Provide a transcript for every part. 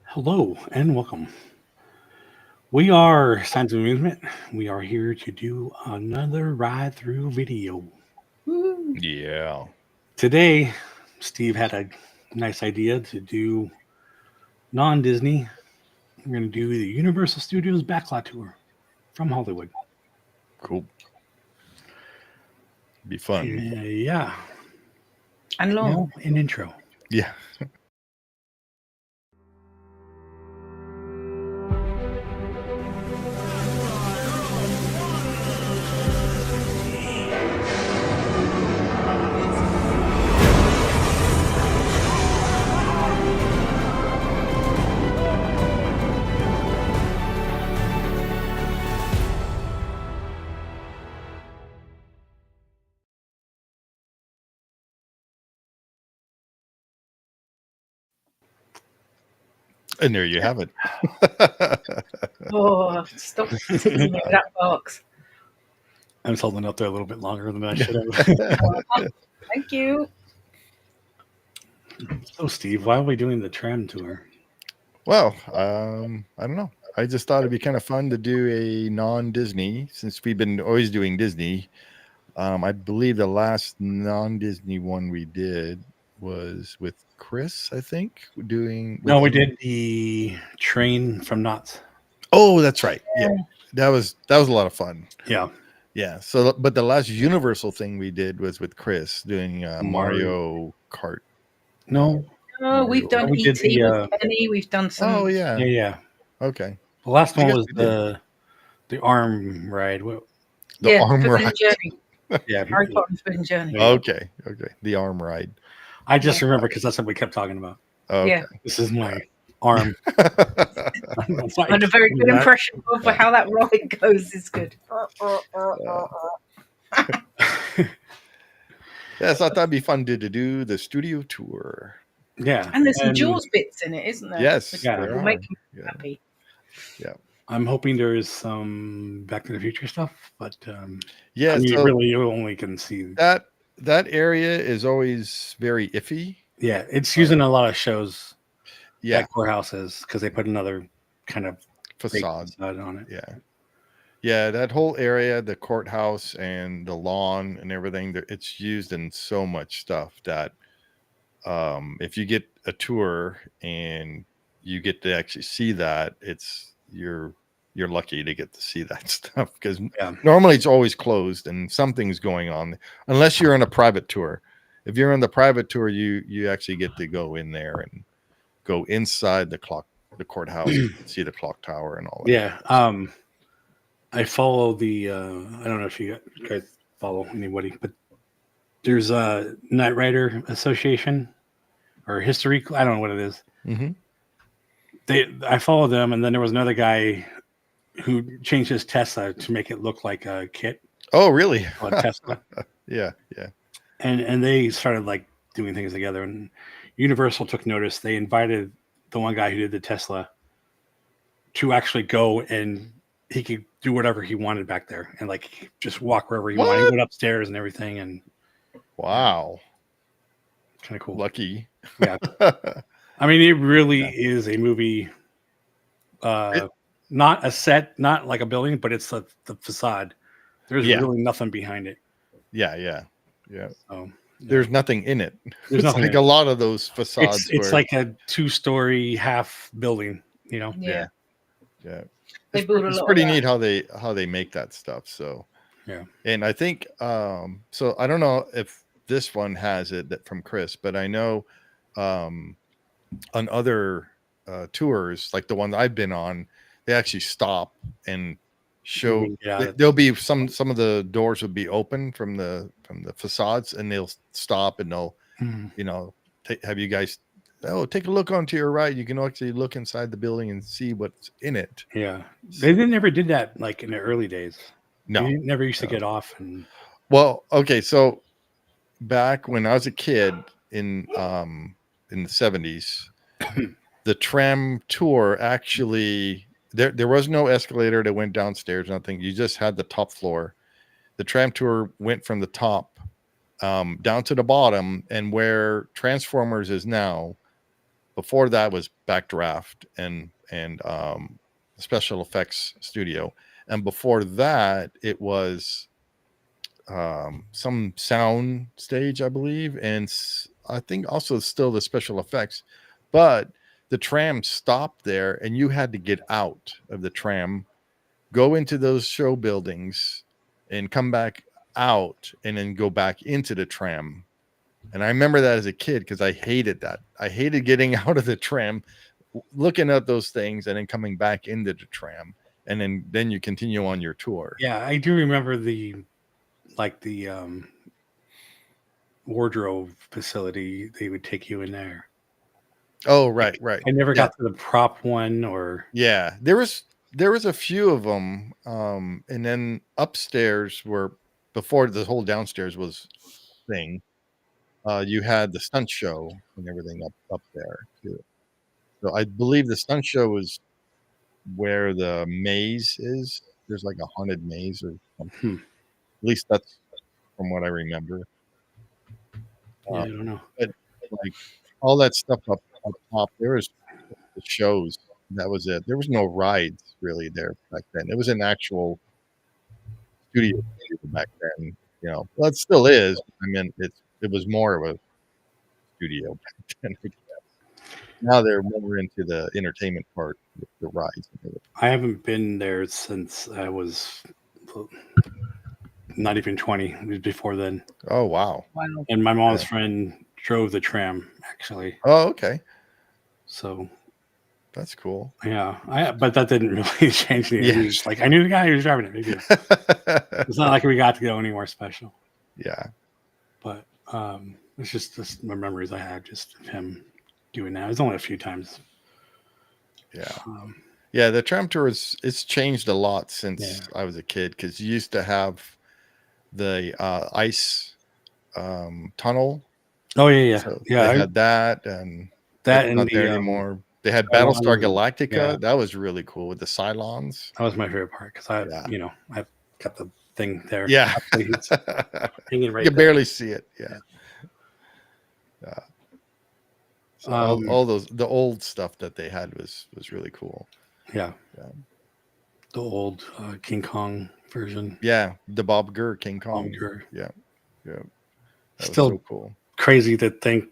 Hello and welcome. We are Signs of Amusement. We are here to do another ride through video. Woo. Yeah. Today, Steve had a nice idea to do non Disney. We're going to do the Universal Studios Backlot tour from Hollywood. Cool. Be fun. Yeah. And long. Now, an intro. Yeah. And there you have it. Oh, stop teasing me with that box. I was holding up there a little bit longer than I should have. Thank you. So, Steve, why are we doing the Tram tour? Well, I don't know. I just thought it'd be kind of fun to do a non-Disney since we've been always doing Disney. I believe the last non-Disney one we did was with Chris, I think, doing with No, we did the train from Knott's. Oh, that's right. Yeah. That was a lot of fun. Yeah. Yeah. So, but the last Universal thing we did was with Chris doing Mario Kart. No. Oh, we've done we did ET the, with Penny. We've done some. Oh yeah. Yeah. Okay. The last I one guess was we did. the arm ride. The arm Forbidden ride. Journey. Yeah. Harry Potter and Forbidden Journey. Okay. Okay. The arm ride. I just remember because that's what we kept talking about. Okay. Yeah. This is my arm. And a very good impression of how that ride goes is good. Yeah, so I thought that'd be fun to do the studio tour. Yeah. And there's some Jaws bits in it, isn't there? Yes. Which Yeah, will there make are. me Yeah. happy. Yeah. I'm hoping there is some Back to the Future stuff, but Yeah. I mean, So really, you only can see. that area is always very iffy. Yeah, it's using a lot of shows. Yeah. At courthouses because they put another kind of Facade. on it. Yeah. Yeah, that whole area, the courthouse and the lawn and everything, it's used in so much stuff that if you get a tour and you get to actually see that, you're lucky to get to see that stuff because normally it's always closed and something's going on unless you're on a private tour. If you're on the private tour, you actually get to go in there and go inside the courthouse, see the clock tower and all that. Yeah. I follow the I don't know if you guys follow anybody, but there's a Knight Rider Association or history. I don't know what it is. Mm-hmm. I follow them, and then there was another guy who changed his Tesla to make it look like a kit. Oh, really? A Tesla. Yeah. And they started like doing things together, and Universal took notice. They invited the one guy who did the Tesla to actually go, and he could do whatever he wanted back there and like just walk wherever he wanted. He went upstairs and everything. And wow, kind of cool. Lucky. Yeah. I mean, it really is a movie. Not a set, not like a building, but it's the facade. There's really nothing behind it. Yeah. So, there's nothing in it. There's nothing like a lot of those facades. It's like a 2-story half building, you know? Yeah. It's pretty neat how they make that stuff. So yeah. And I think so I don't know if this one has it from Chris, but I know on other tours, like the one I've been on, they actually stop and show. There'll be some of the doors will be open from the facades, and they'll stop and they'll have you guys take a look onto your right. You can actually look inside the building and see what's in it. Yeah, they never did that like in the early days. No, you never used to get off. And well, okay, so back when I was a kid in the 70s, the tram tour actually there was no escalator that went downstairs. Nothing. You just had the top floor. The tram tour went from the top down to the bottom, and where Transformers is now, before that was Backdraft and special effects studio, and before that it was some sound stage, I believe, and I think also still the special effects. But the tram stopped there, and you had to get out of the tram, go into those show buildings, and come back out, and then go back into the tram. And I remember that as a kid because I hated that. I hated getting out of the tram, looking at those things, and then coming back into the tram, and then you continue on your tour. Yeah, I do remember the wardrobe facility. They would take you in there. Oh, right, right. I never got to the prop one, or yeah, there was a few of them, and then upstairs were before the whole downstairs was thing. You had the stunt show and everything up there too. So I believe the stunt show was where the maze is. There's like a haunted maze or something. At least that's from what I remember. Yeah, I don't know. But like all that stuff up top, there was the shows. That was it. There was no rides really there back then. It was an actual studio back then. You know, well, it still is. I mean, it was more of a studio back then. I guess. Now they're more into the entertainment part with the rides. I haven't been there since I was not even 20. It was before then. Oh, wow. And my mom's friend drove the tram, actually. Oh, okay. So that's cool. Yeah, but that didn't really change anything. Yeah. Just like I knew the guy who was driving it. Maybe it's not like we got to go anywhere special. Yeah, but it's just my memories I had just of him doing that. It was only a few times. Yeah, yeah. The tram tour it's changed a lot since I was a kid because you used to have the ice tunnel. Oh yeah. So yeah. They had that and not there anymore. They had Battlestar Galactica. Yeah. That was really cool with the Cylons. That was my favorite part because I've got the thing there. Yeah, hanging right. You can barely see it. Yeah. So all those the old stuff that they had was really cool. Yeah. The old King Kong version. Yeah, the Bob Gurr King Kong. Bob Gurr. Yeah. Still so cool. Crazy to think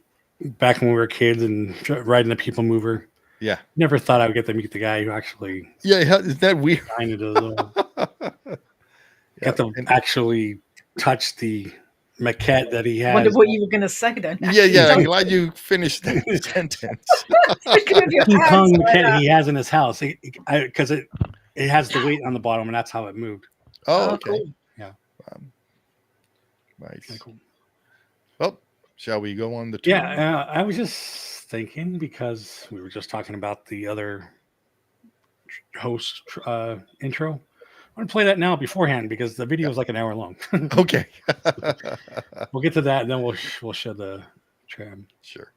back when we were kids and riding the People Mover. Yeah. Never thought I would get to meet the guy who actually. Yeah, is that weird? Got to actually touch the maquette that he had. I wonder what you were going to say then. Yeah. I'm glad you finished that sentence. King Kong maquette he has in his house because it has the weight on the bottom and that's how it moved. Oh, okay. Cool. Yeah. Nice. Cool. Well, shall we go on the tour? Yeah, I was just thinking because we were just talking about the other host intro. I'm going to play that now beforehand because the video is like an hour long. Okay. We'll get to that and then we'll show the tram. Sure.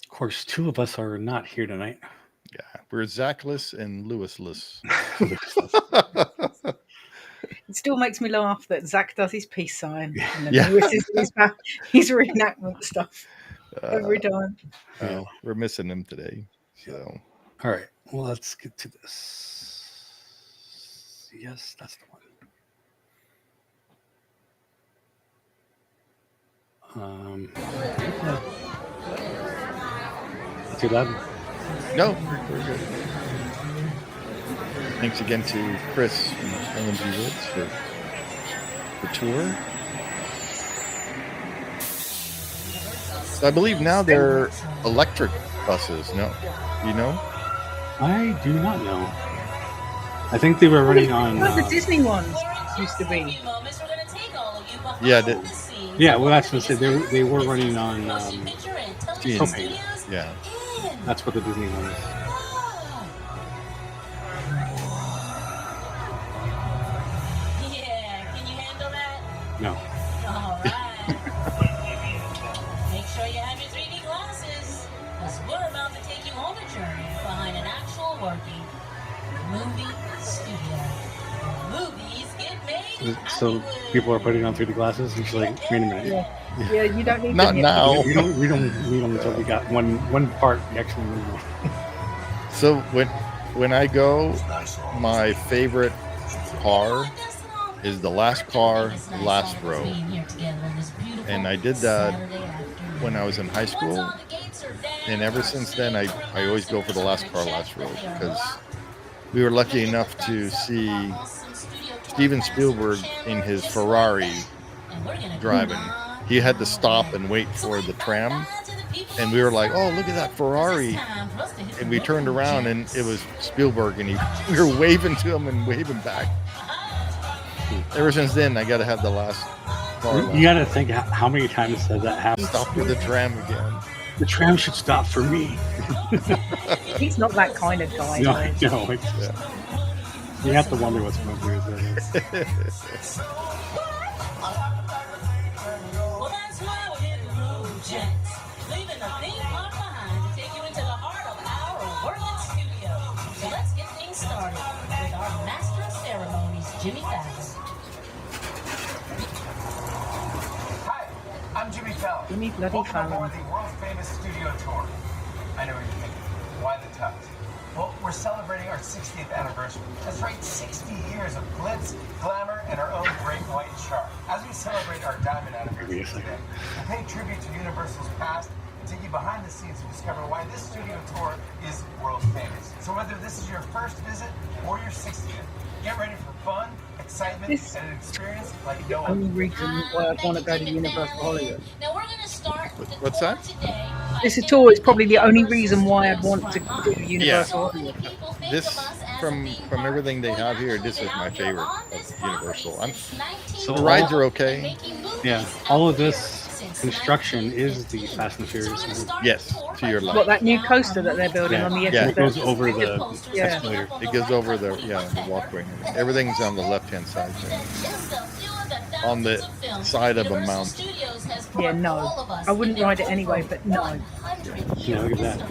Of course, two of us are not here tonight. Yeah, we're Zachless and Lewisless. It still makes me laugh that Zach does his peace sign and then Lewis is his reenactment stuff every time. We're missing him today. So, all right. Well, let's get to this. Yes, that's the one. Too loud? No, we're good. Thanks again to Chris from LMG Woods for the tour. So I believe now they're electric buses. No, you know? I do not know. I think they were running on. the Disney ones used to be. Yeah, Yeah, well, that's what I said. They were running on propane. yeah. That's what the Disney one is. Yeah, can you handle that? No. All right. Make sure you have your 3D glasses, because we're about to take you on a journey behind an actual working movie studio. Movies get made in So Hollywood. people are putting on 3D glasses, and she's like, "Wait a minute, Yeah, you don't need Not them yet. now. we don't need them until we got one part actually." So when I go, my favorite car is the last car, last row. And I did that when I was in high school. And ever since then, I always go for the last car, last row, because we were lucky enough to see Steven Spielberg in his Ferrari driving. He had to stop and wait for the tram. And we were like, oh, look at that Ferrari. And we turned around and it was Spielberg, and we were waving to him and waving back. Ever since then, I got to have the last car. You got to think how many times has that happened. Stop with the tram again. The tram should stop for me. He's not that kind of guy. No, though. no. You have to wonder what's going through his head. Well, that's why we're hitting the road, gents. Leaving the theme park behind to take you into the heart of our working studio. So let's get things started with our master of ceremonies, Jimmy Fallon. Hi, I'm Jimmy Fallon. Jimmy bloody Welcome Fallon. aboard the world-famous studio tour. I know what you're thinking. Why the tux? Well, we're celebrating our 60th anniversary. That's right, 60 years of glitz, glamour, and our own great white shark. As we celebrate our diamond anniversary today, we'll pay tribute to Universal's past and take you behind the scenes to discover why this studio tour is world famous. So whether this is your first visit or your 60th, get ready for fun, excitement, This- and an experience like no Only other. reason why I'd want to go to Universal Hollywood. Now we're going to start the What's tour that? today. This tour is probably the only reason why I'd want to do Universal Hollywood. This, from everything they have here, this is my favorite of Universal. So The rides are okay. Yeah, all of this construction is the Fast and Furious movie. Yes, to your left. What, that new coaster that they're building Yeah. on the edge Yeah. of It the... goes over the Yeah. escalator. It goes over the walkway. Everything's on the left-hand side there. On the side of a mountain. Yeah, no. I wouldn't ride it anyway, but no. Yeah, look at that.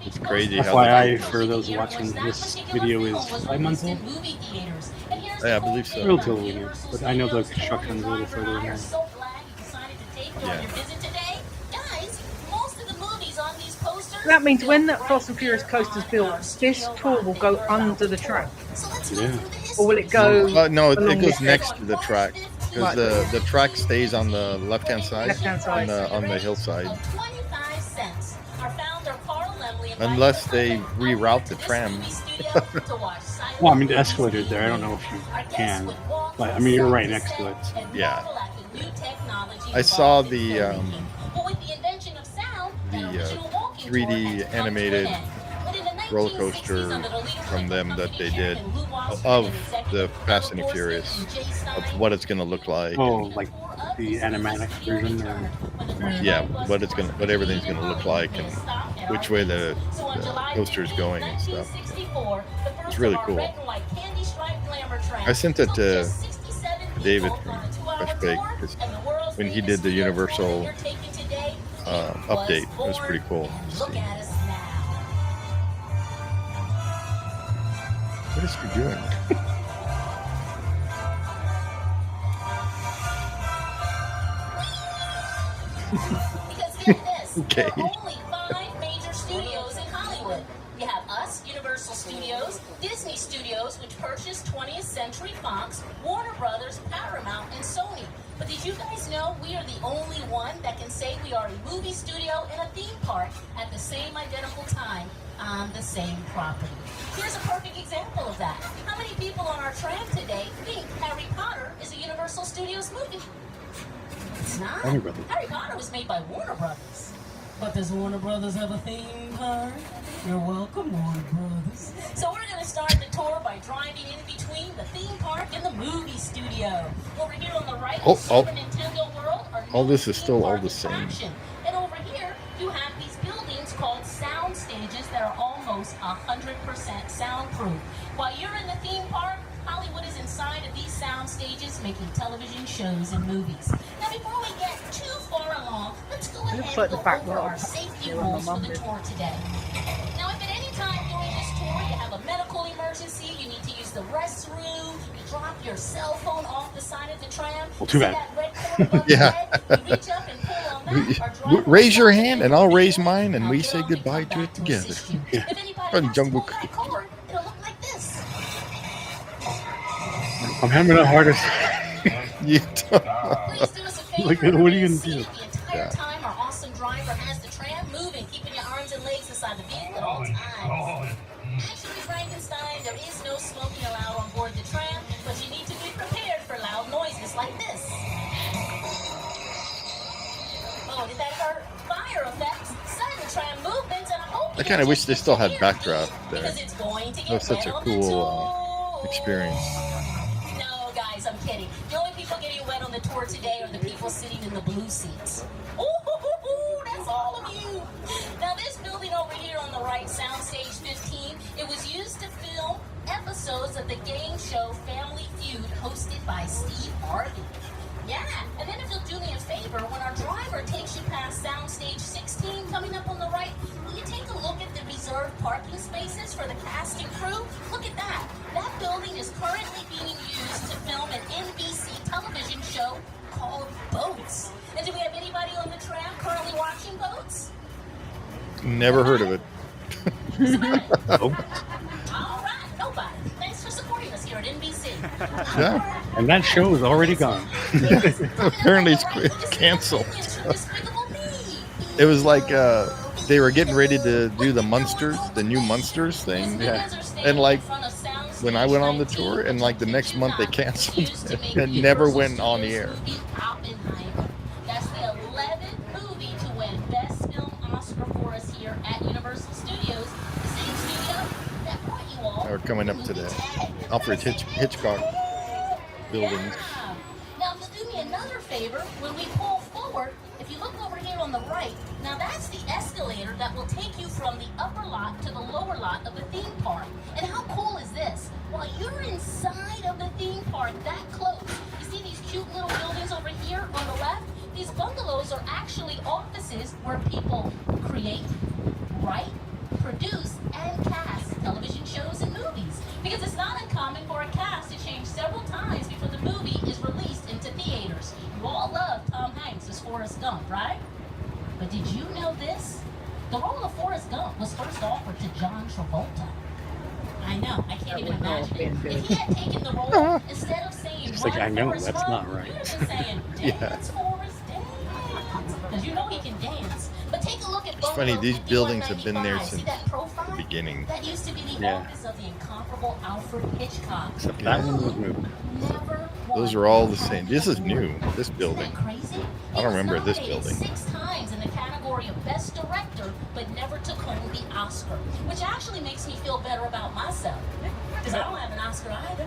It's crazy how FYI, for those watching, this video is 5 months old. Yeah, I believe so. Relatively new, but I know the construction's a little further in there. That means when that Fast and Furious coaster's built, this tour will go under the track. Yeah. Or will it go... No, it along goes the- next to the track, because Right. the track stays on the left-hand side, Left-hand side. on the hillside. Unless they reroute the tram. Well, I mean, the escalator's there. I don't know if you can, but I mean, you're right next to it. Yeah. I saw the 3D animated roller coaster from them that they did of the Fast and the Furious, of what it's going to look like. Oh, like the animatic version. Or... Yeah, what everything's going to look like, and which way the coaster is going and stuff. It's really cool. I sent it to David from Fresh Bake, because when he did the Universal update, it was pretty cool to see. What is he doing? Because get this, Okay. there are only 5 major studios in Hollywood. You have us, Universal Studios, Disney Studios, which purchased 20th Century Fox, Warner Brothers, Paramount, and Sony. But did you guys know we are the only one that can say we are a movie studio and a theme park at the same identical time on the same property? Here's a perfect example of that. How many people on our tram today think Harry Potter is a Universal Studios movie? It's not. Warner Brothers. Harry Potter was made by Warner Brothers. But does Warner Brothers have a theme park? You're welcome, Warner Brothers. So we're going to start the tour by driving in between the theme park and the movie studio. Over here on the right, Super Nintendo World. All this is still all the same. And over here, you have these buildings called sound stages that are almost 100% soundproof. While you're in the theme park, Hollywood is inside of these sound stages making television shows and movies. Now, before we get too far along, let's go ahead and go over our safety rules for the tour today. Now, if at any time during this tour you have a medical emergency, you need to use the restroom, you drop your cell phone off the side of the tram. Well, too bad. That red cord above your head, you reach up and pull on that. Our driver Raise your will hand and I'll raise mine and we say goodbye to it together. If anybody has to pull that cord, it'll look like this. I'm having the hardest. You don't. Please do us a favor. Like, what are you gonna do? The entire time our awesome driver has the tram moving, keeping your arms and legs inside the vehicle at all times. Actually, Frankenstein, there is no smoking allowed on board the tram, but you need to be prepared for loud noises like this. Oh, did that hurt? Fire effects, sudden tram movements, and I hope I kind of wish they still had backdraft there. because it's going to That get was such a wet on the cool tour. experience. No, guys, I'm kidding. The only people getting wet on the tour today are the people sitting in the blue seats. Ooh, that's all of you. Now, this building over here on the right, Soundstage 15, it was used to film episodes of the game show Family Feud hosted by Steve Harvey. Yeah, and then if you'll do me a favor, when our driver takes you past Soundstage 16 coming up on the right, will you take a look at the reserved parking spaces for the cast and crew? Look at that. That building is currently being used to film an NBC television show called Boats. And do we have anybody on the tram currently watching Boats? Never heard of it. All right, nobody. Thanks for supporting us here at NBC. Yeah. And that show is already gone. Apparently it's canceled. It was like they were getting ready to do the Munsters, the new Munsters thing. Yeah. And like when I went on the tour, and like the next month they canceled it and never went on the air. That's the 11th movie to win Best Film Oscar for us here at Universal Studios, the same studio that brought you all. We're coming up to the Alfred Hitchcock buildings. Yeah. Now, if you'll do me another favor, when we pull forward, if you look over here on the right, now that's the escalator that will take you from the upper lot to the lower lot of the theme park. And how cool is this? While you're inside of the theme park that close, you see these cute little buildings over here on the left? These bungalows are actually offices where people create, write, produce, and cast television shows and movies. Because it's not uncommon for a cast to change several times before the movie is released into theaters. You all love Tom Hanks as Forrest Gump, right? But did you know this? The role of Forrest Gump was first offered to John Travolta. I know, I can't even imagine it. If he had taken the role, instead of saying, It's like, I know, Forrest, that's run, not right. you'd have been saying, dance, Forrest, dance. Because you know he can dance. But take a look at It's funny, these buildings have been there since the beginning. That used to be the Yeah. office of the incomparable Alfred Hitchcock. Except that one was moved. Never Those won are all the an same. This is new, this Isn't building. that crazy? I don't remember this He was building. nominated 6 times in the category of Best Director, but never took home the Oscar, which actually makes me feel better about myself, because I don't have an Oscar either.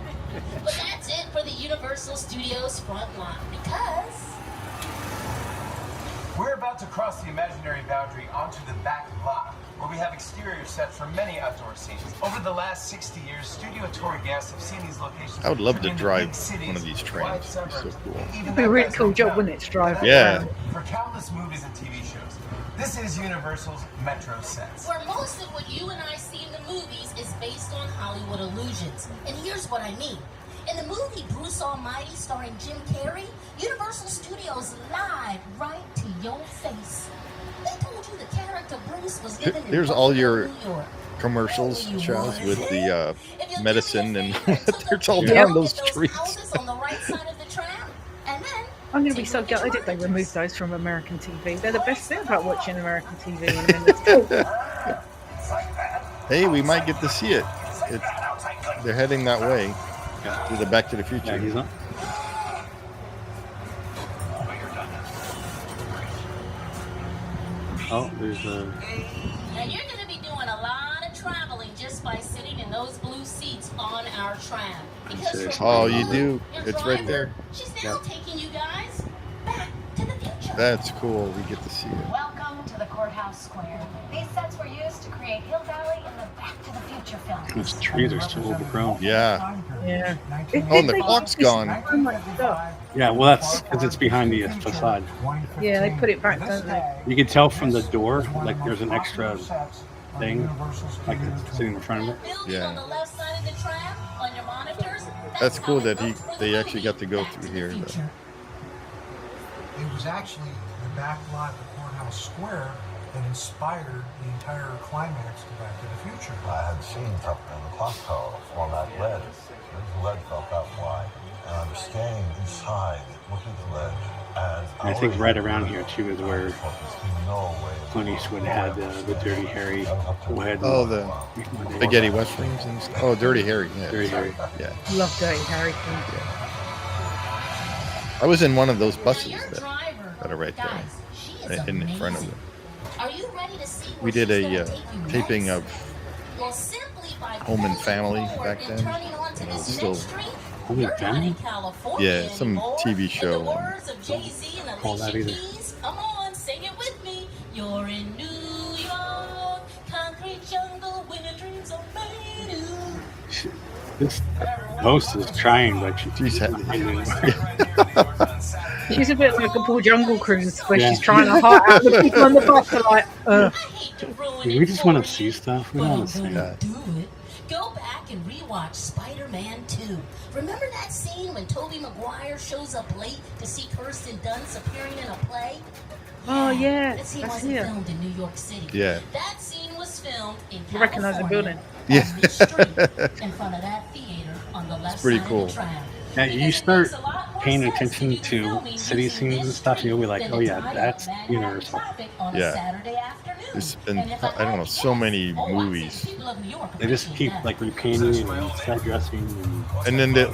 But that's it for the Universal Studios front line, because We're about to cross the imaginary boundary onto the back lot, where we have exterior sets for many outdoor scenes. Over the last 60 years, studio tour guests have seen these locations. I would love to turned into drive big cities, one of these trams. wide It'd be so suburbs, cool. even It'd be a really cool job, wouldn't it, to drive? Yeah. For countless movies and TV shows. This is Universal's Metro Sets. where most of what you and I see in the movies is based on Hollywood illusions. And here's what I mean. In the movie Bruce Almighty starring Jim Carrey, Universal Studios lied right to your face. They told you the character Bruce was living in Here's all Buffalo, your New York. commercials, You Chaz, was. with the If you'll do medicine me a and favor, take a it's all look down at those those streets. houses on the right side of the tram, and then I'm going to be take a so look at gutted your if they oranges. remove those from American TV. They're the best thing about watching American TV. I mean, it's cool. Hey, we might get to see it. They're heading that way to the Back to the Future. Yeah, he's not. Oh, there's a. Now you're going to be doing a lot on our tram. Because Seriously. for Oh, one you moment, do. your It's right driver, there. She's now taking you guys back to the future. That's cool. We get to see it. Welcome to the Courthouse Square. These sets were used to create Hill Valley in the Back to the Future films. Those trees are still overgrown. Yeah. Yeah. Oh, and the clock's gone. So much stuff. Yeah, well, that's because it's behind the facade. Yeah, they put it back, don't they? You can tell from the door, like there's an extra thing, like it's sitting in front of it. Building Yeah. on the left side of the tram, on your monitors, That's cool how that it looks for they the actually movie got to go Back through the here, though. Future. It was actually the back lot of the Courthouse Square that inspired the entire climax to Back to the Future. I had seen something in the clock tower format lead. The lead felt that wide. And I was staying inside, looking at the ledge. And I think right around here too is where no way Clint Eastwood had the Dirty Harry head. Oh, the spaghetti westerns and stuff. Oh, Dirty Harry. Yeah. Dirty Harry. Yeah. Love Dirty Harry. I was in one of those Now, buses your that driver, are right there, guys, she is in front of amazing. it. Are you ready to see We where did she's a gonna take you taping next? of Well, simply by Home and pulling Family forward back and then, turning onto when it this was still next street, Home and you're not Family? in California Yeah, some anymore. TV In show. the words of Jay-Z and Call that Alicia either. Keys, come on, sing it with me. You're in New York, concrete jungle, where dreams are made of. This host is trying, but She's She's a bit like a Paul Jungle Cruise where Yeah. she's trying to heart out. The people on the bus are like, I hate to ruin we it just for want to see you, stuff. We but don't I'm want to see gonna it. Yeah. do it. Go back and rewatch Spider-Man 2. Remember that scene when Tobey Maguire shows up late to see Kirsten Dunst appearing in a play? oh yeah, That scene that's wasn't here. filmed in New York City. Yeah. That scene was filmed in You recognise the building? Yeah. on this street, in front of that theater on the left pretty side cool. of the tram. Yeah, you Because it start makes a lot more paying sense attention you to filming city using scenes and this stuff, you'll be street like, than oh to yeah, tie up that's Manhattan Universal. traffic on a Yeah. Saturday afternoon. There's been, And if I I don't know, had to so guess, many I'd say movies. people of New York They just appreciate keep that. like repainting and set dressing. And And then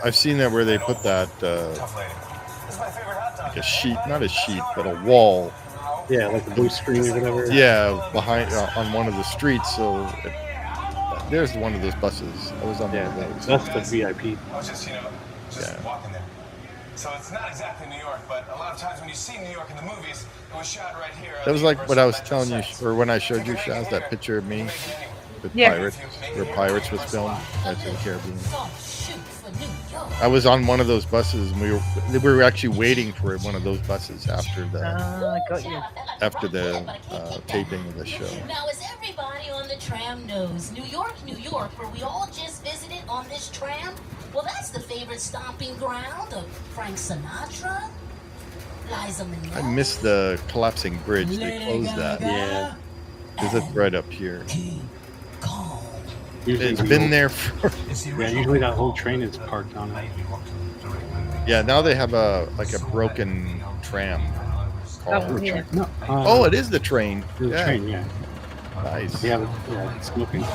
I've seen that where they put that Tough lady. This is my favorite hot dog. like a sheet, not a sheet, but a wall. yeah, like the blue screen or whatever. Yeah, behind on one of the streets. So there's one of those buses. I was on one Yeah, of those. that's the VIP. I was just, Yeah. walking there. So it's not exactly New York, but a lot of times when you see New York in the movies, it was shot right here. That was like what I was telling you, or when I showed you, Shaz, that picture of me with Yeah. Pirates, where Pirates was filmed, Pirates of the Caribbean. So shoot for New York. I was on one of those buses, and we were actually waiting for one of those buses after the I got you. taping of the show. Now, as everybody on the tram knows, New York, where we all just visited on this tram, well, that's the favorite stomping ground of Frank Sinatra, Liza Minnelli. I missed the collapsing bridge. They closed that. Yeah. Because it's right up here. King Kong. Usually It's the been old- there for. Yeah, usually that whole train is parked on it. Yeah, now they have a broken tram. car. Oh, yeah. No. Oh, it is the train. the Yeah, train. Yeah. nice. Yeah, it's smoking too.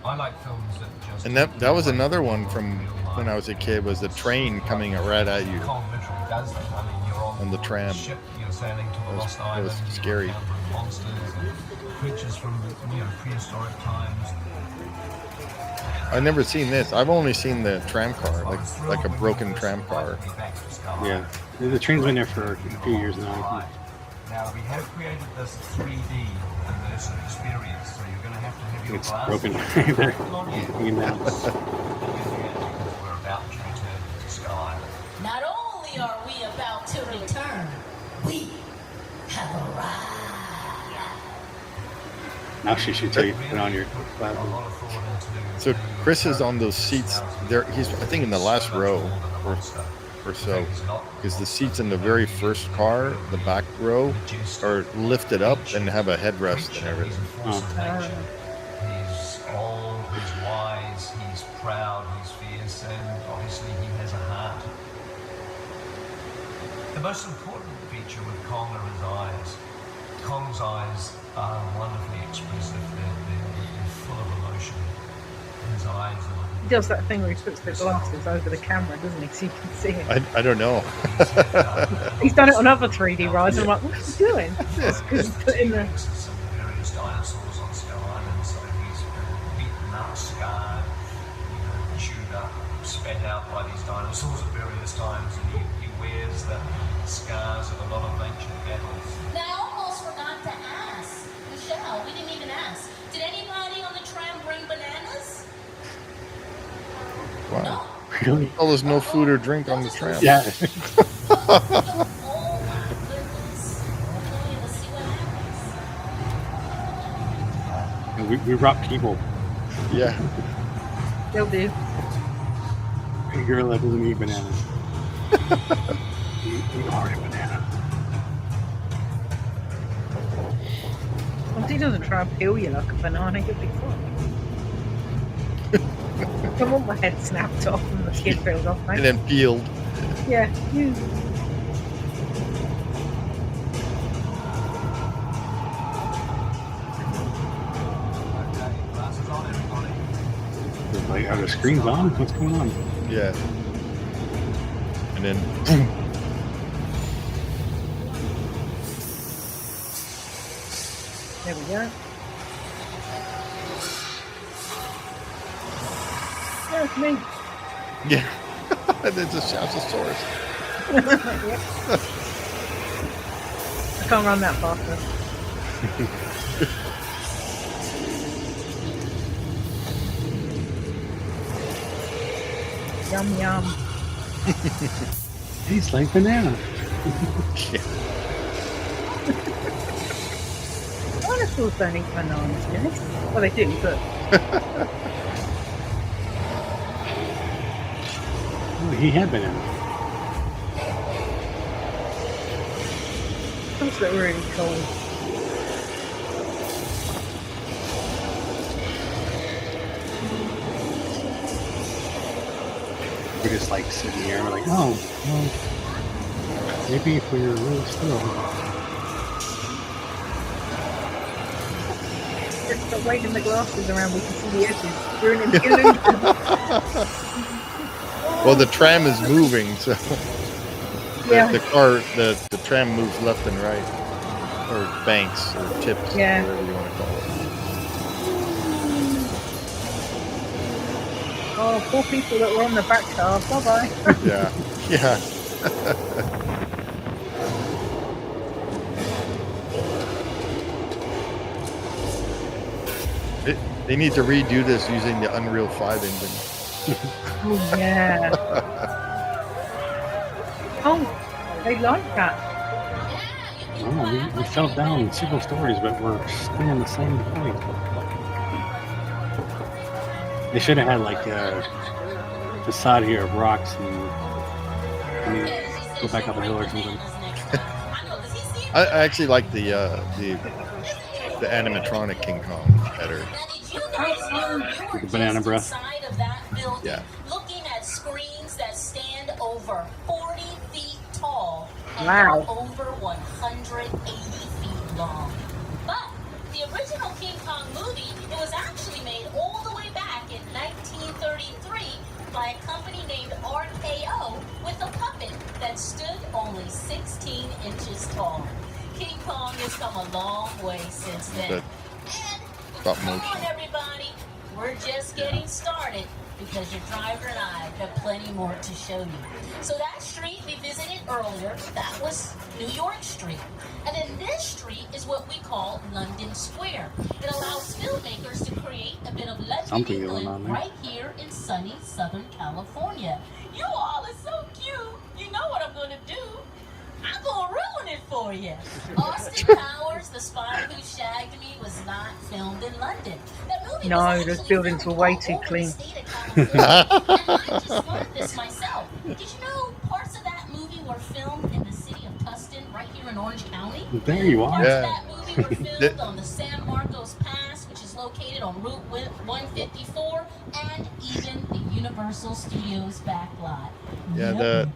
I like films that just. And that was another one from when I was a kid. Was the train coming right at you Kong literally does that. I mean, you're on on the tram. ship, you're sailing to a It was- lost it island. was you're scary. encountering monsters and creatures from prehistoric times. I've never seen this. I've only seen the tram car, like a broken tram car. Yeah. The train's been there for a few years now. I think. Now we have created this 3D immersive experience, so you're going to have your It's glasses. broken. You know. Because we're about to return to Sky. Not only are we about to return, we have arrived. Now she should tell you to put on your A glasses. lot of thought into So Chris is on those seats. There, he's I think in the last row or so, because the seats in the very first car, the back row, are lifted up and have a headrest and everything. Oh. He's old, he's wise, he's proud, he's fierce, and obviously he has a heart. The most important feature with Kong are his eyes. Kong's eyes are wonderfully expressive. They're full of emotion. His eyes are like He does that thing where he puts the glasses over the camera, doesn't he? So you can see it. I don't know. He's done it on other 3D rides. I'm like, what's he doing? Because he's putting the. some various dinosaurs on Sky Island, so he's beaten up, scarred. fed out by these dinosaurs at various times, and he wears the scars of a lot of ancient battles. Now, I almost forgot to ask. Michelle, we didn't even ask. Did anybody on the tram bring bananas? Wow. No? Really? Oh, there's no food or drink on the tram. Yeah. Oh my goodness. Okay, let's see what happens. We brought people. Yeah. They'll do. A girl that doesn't eat bananas. Eat hard banana. Once he doesn't try and peel you like a banana, you'll be fine. I want my head snapped off and the skin peeled off, mate. And then peeled. Yeah. You. Okay, glasses on, everybody. It's like, are the screens on? What's going on? Yeah. And then There we go. There's me. yeah. And then just shouts a source. Yep. I can't run that fast though. Yum yum. Tastes like banana. Dinosaurs don't eat bananas, do they? Well, they do, but Oh, he had banana. those look really cool. We're just like sitting here. We're like, oh, well, maybe if we were really still. Just stop waving the glasses around, we can see the edges. We're in an illusion. Well, the tram is moving, so Yeah. the tram moves left and right, or banks or tips, Yeah. whatever you want to call it. Oh, poor people that were on the back car. Bye bye. Yeah, yeah. They need to redo this using the Unreal 5 engine. Oh yeah. Oh, they like that. Oh, we fell down several stories, but we're still in the same point. They should have had like a facade here of rocks and go back up a hill or something. I actually like the animatronic King Kong better. With the banana breath. Yeah. Looking at screens that stand over 40 feet tall and Wow. are over 180 feet long. But the original King Kong movie, it was actually made all the way back in 1933 by a company named RKO with a puppet that stood only 16 inches tall. King Kong has come a long way since then. But And stop come motion. on, everybody. We're just getting started because your driver and I have plenty more to show you. So that street we visited earlier, that was New York Street. And then this street is what we call London Square. It allows filmmakers to create a bit of London, Something going on England, there. right here in sunny Southern California. You all are so cute. You know what I'm going to do. I'm gonna ruin it for you. Austin Powers, The Spy Who Shagged Me, was not filmed in London. That movie No, was those actually buildings were filmed way all too over the clean. state of California. And I just learned this myself. Did you know parts of that movie were filmed in the city of Tustin, right here in Orange County? There you are. Parts Yeah. of that movie were filmed on the San Marcos Pass, which is located on Route 154, and even the Universal Studios Backlot. Yeah, Yep.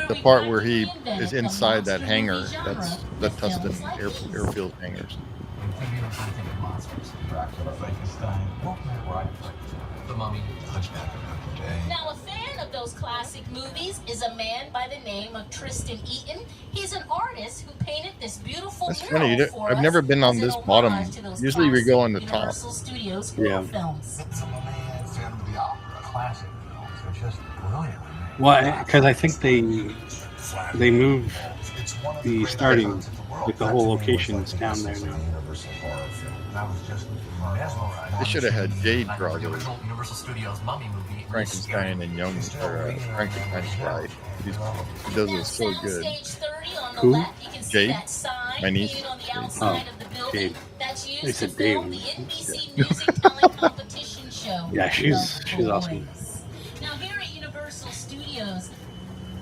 the part where he is inside that hangar, that's the Tustin airfield hangars. Maybe you don't think of monsters. Dracula, Frankenstein, the Mummy, Hunchback of Notre Dame. Now, a fan of those classic movies is a man by the name of Tristan Eaton. He's an artist who painted this beautiful That's mural funny. for I've us never been on as an this homage bottom. to those Usually we go classic on the top. Universal Studios Yeah. films. Phantom of the Opera, classic films. are just brilliantly made. Well, because I think they moved It's one of the great starting icons of the world. with the That whole to me was locations like the down there essence of now. a Universal horror film. I was just mesmerized. They should have had Jade Like draw the those original Universal Studios Mummy movie. Frankenstein and Young, or Frankenstein's Bride. He does it so good. Stage 30 on the Who? left, you can see Jade? that sign My niece? painted on the Jade. outside Oh, of the building. Jade. That's They used to said film Dave. the NBC Music Talent Competition show. Yeah, she's The awesome. Boys. Now here at Universal Studios,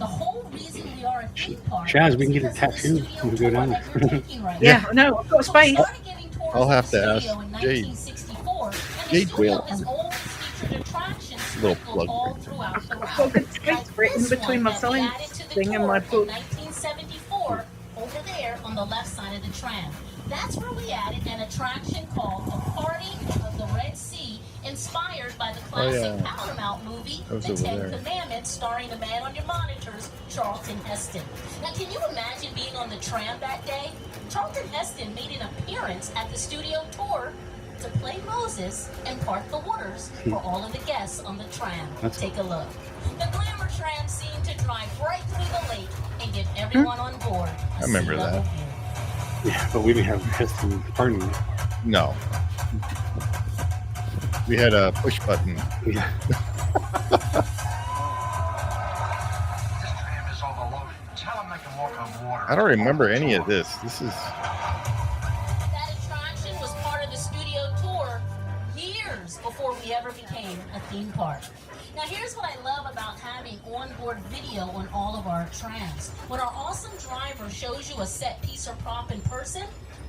the whole reason we are a theme park Chaz, we is can get a because of the tattoo studio when we go tour down that there. you're taking right Yeah, now. I know. I've got So we space. started giving tours I'll of have the to ask studio in Jade. 1964, and the Jade studio will. has always featured attractions Little sprinkled plug all for it. throughout the I've got a good space like for it in this between one my that we science added to the thing and tour my in book. 1974 over there on the left side of the tram. That's where we added an attraction called The Party of the Red Sea, inspired by the classic yeah. Paramount movie That was The over Ten there. Commandments, starring the man on your monitors, Charlton Heston. Now, can you imagine being on the tram that day? Charlton Heston made an appearance at the studio tour to play Moses and part the waters for all of the guests on the tram. Take a look. The glamour tram seemed to drive right through the lake and give everyone on board a I remember sea-level that. view. Yeah, but we didn't have Heston party. No. We had a push button. Yeah. This tram is overloaded. Tell them they can walk on water. I don't remember any of this. This is That attraction was part of the studio tour years before we ever became a theme park. Now here's what I love about having onboard video on all of our trams. When our awesome driver shows you a set piece or prop in person,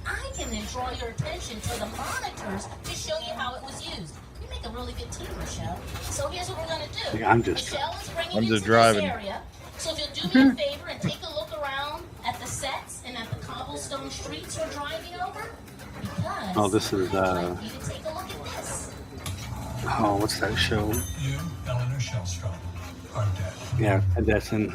I can then draw your attention to the monitors to show you how it was used. We make a really good team, Michelle. So here's what we're going to do. Yeah, I'm just- Michelle is bringing I'm you just to driving. this area. So if you'll do me a favor and take a look around at the sets and at the cobblestone streets we're driving over, because Oh, this is, I'd like you to take a look at this. Oh, what's that show? You, Eleanor Shellstrom, are dead. Yeah, that's in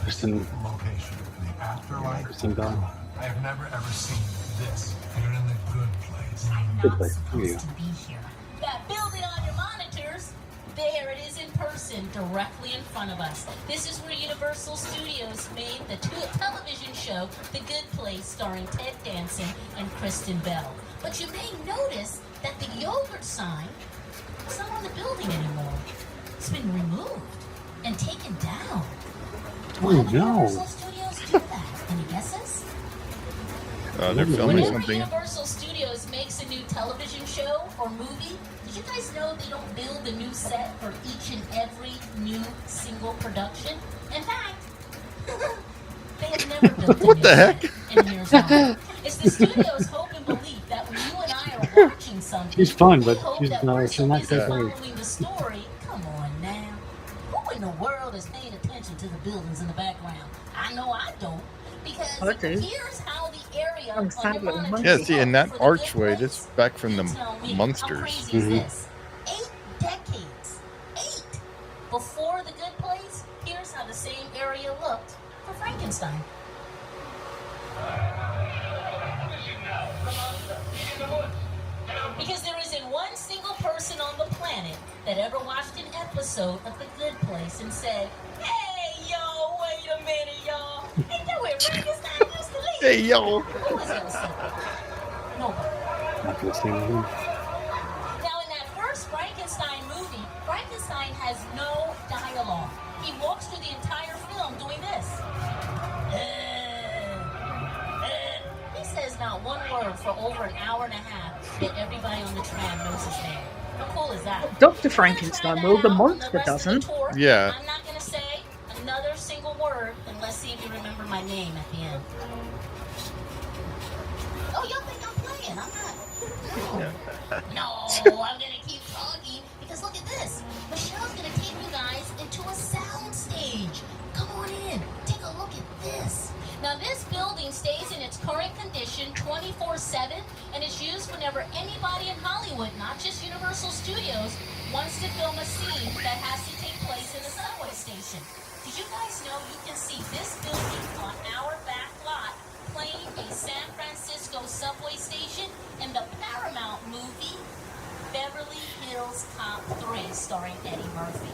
Kristen. Location, the afterlife. Kristen Bell. I have never ever seen this. You're in the good place. I'm Good not place. Here you supposed to be here. That building on your monitors, there it is in person, directly in front of us. This is where Universal Studios made the television show The Good Place, starring Ted Danson and Kristen Bell. But you may notice that the yogurt sign is not on the building anymore. It's been removed and taken down. Why Oh, would no. Universal Studios do that? Any guesses? they're filming Whenever something. Universal Studios makes a new television show or movie, did you guys know they don't build a new set for each and every new single production? In fact, they have never built a What new the set. heck? And here's why. It's the studio's hope and belief that when you and I are watching something, She's fun, they but hope she's that not- we're she's so not busy that great. following the story. Come on now. Who in the world is paying attention to the buildings in the background? I know I don't. Because I do. here's how the area I'm on sad your with the monitor monkey. Yeah, see, in that looks for the good archway, place. this back from the You tell me, Munsters. How crazy Mhm. is this? 8 decades. 8 before the good place. Here's how the same area looked for Frankenstein. Because there isn't one single person on the planet that ever watched an episode of The Good Place and said, "Hey, yo, wait a minute, y'all. Ain't that where Frankenstein used to live?" Hey, yo. Who was ever said that? Nobody. Not gonna say anything. Now, in that first Frankenstein movie, Frankenstein has no dialogue. He walks through the entire film doing this. He says not one word for over an hour and a half, yet everybody on the tram knows his name. How cool is that? Dr. Frankenstein will, the monster doesn't. Yeah. I'm not going to say another single word, and let's see if you remember my name at the end. Oh, y'all think I'm playing? I'm not. No, I'm going to keep talking, because look at this. Michelle's going to take you guys into a sound stage. Come on in. Take a look at this. Now, this building stays in its current condition 24/7, and it's used whenever anybody in Hollywood, not just Universal Studios, wants to film a scene that has to take place in a subway station. Did you guys know you can see this building on our back lot playing a San Francisco subway station in the Paramount movie Beverly Hills Cop 3, starring Eddie Murphy?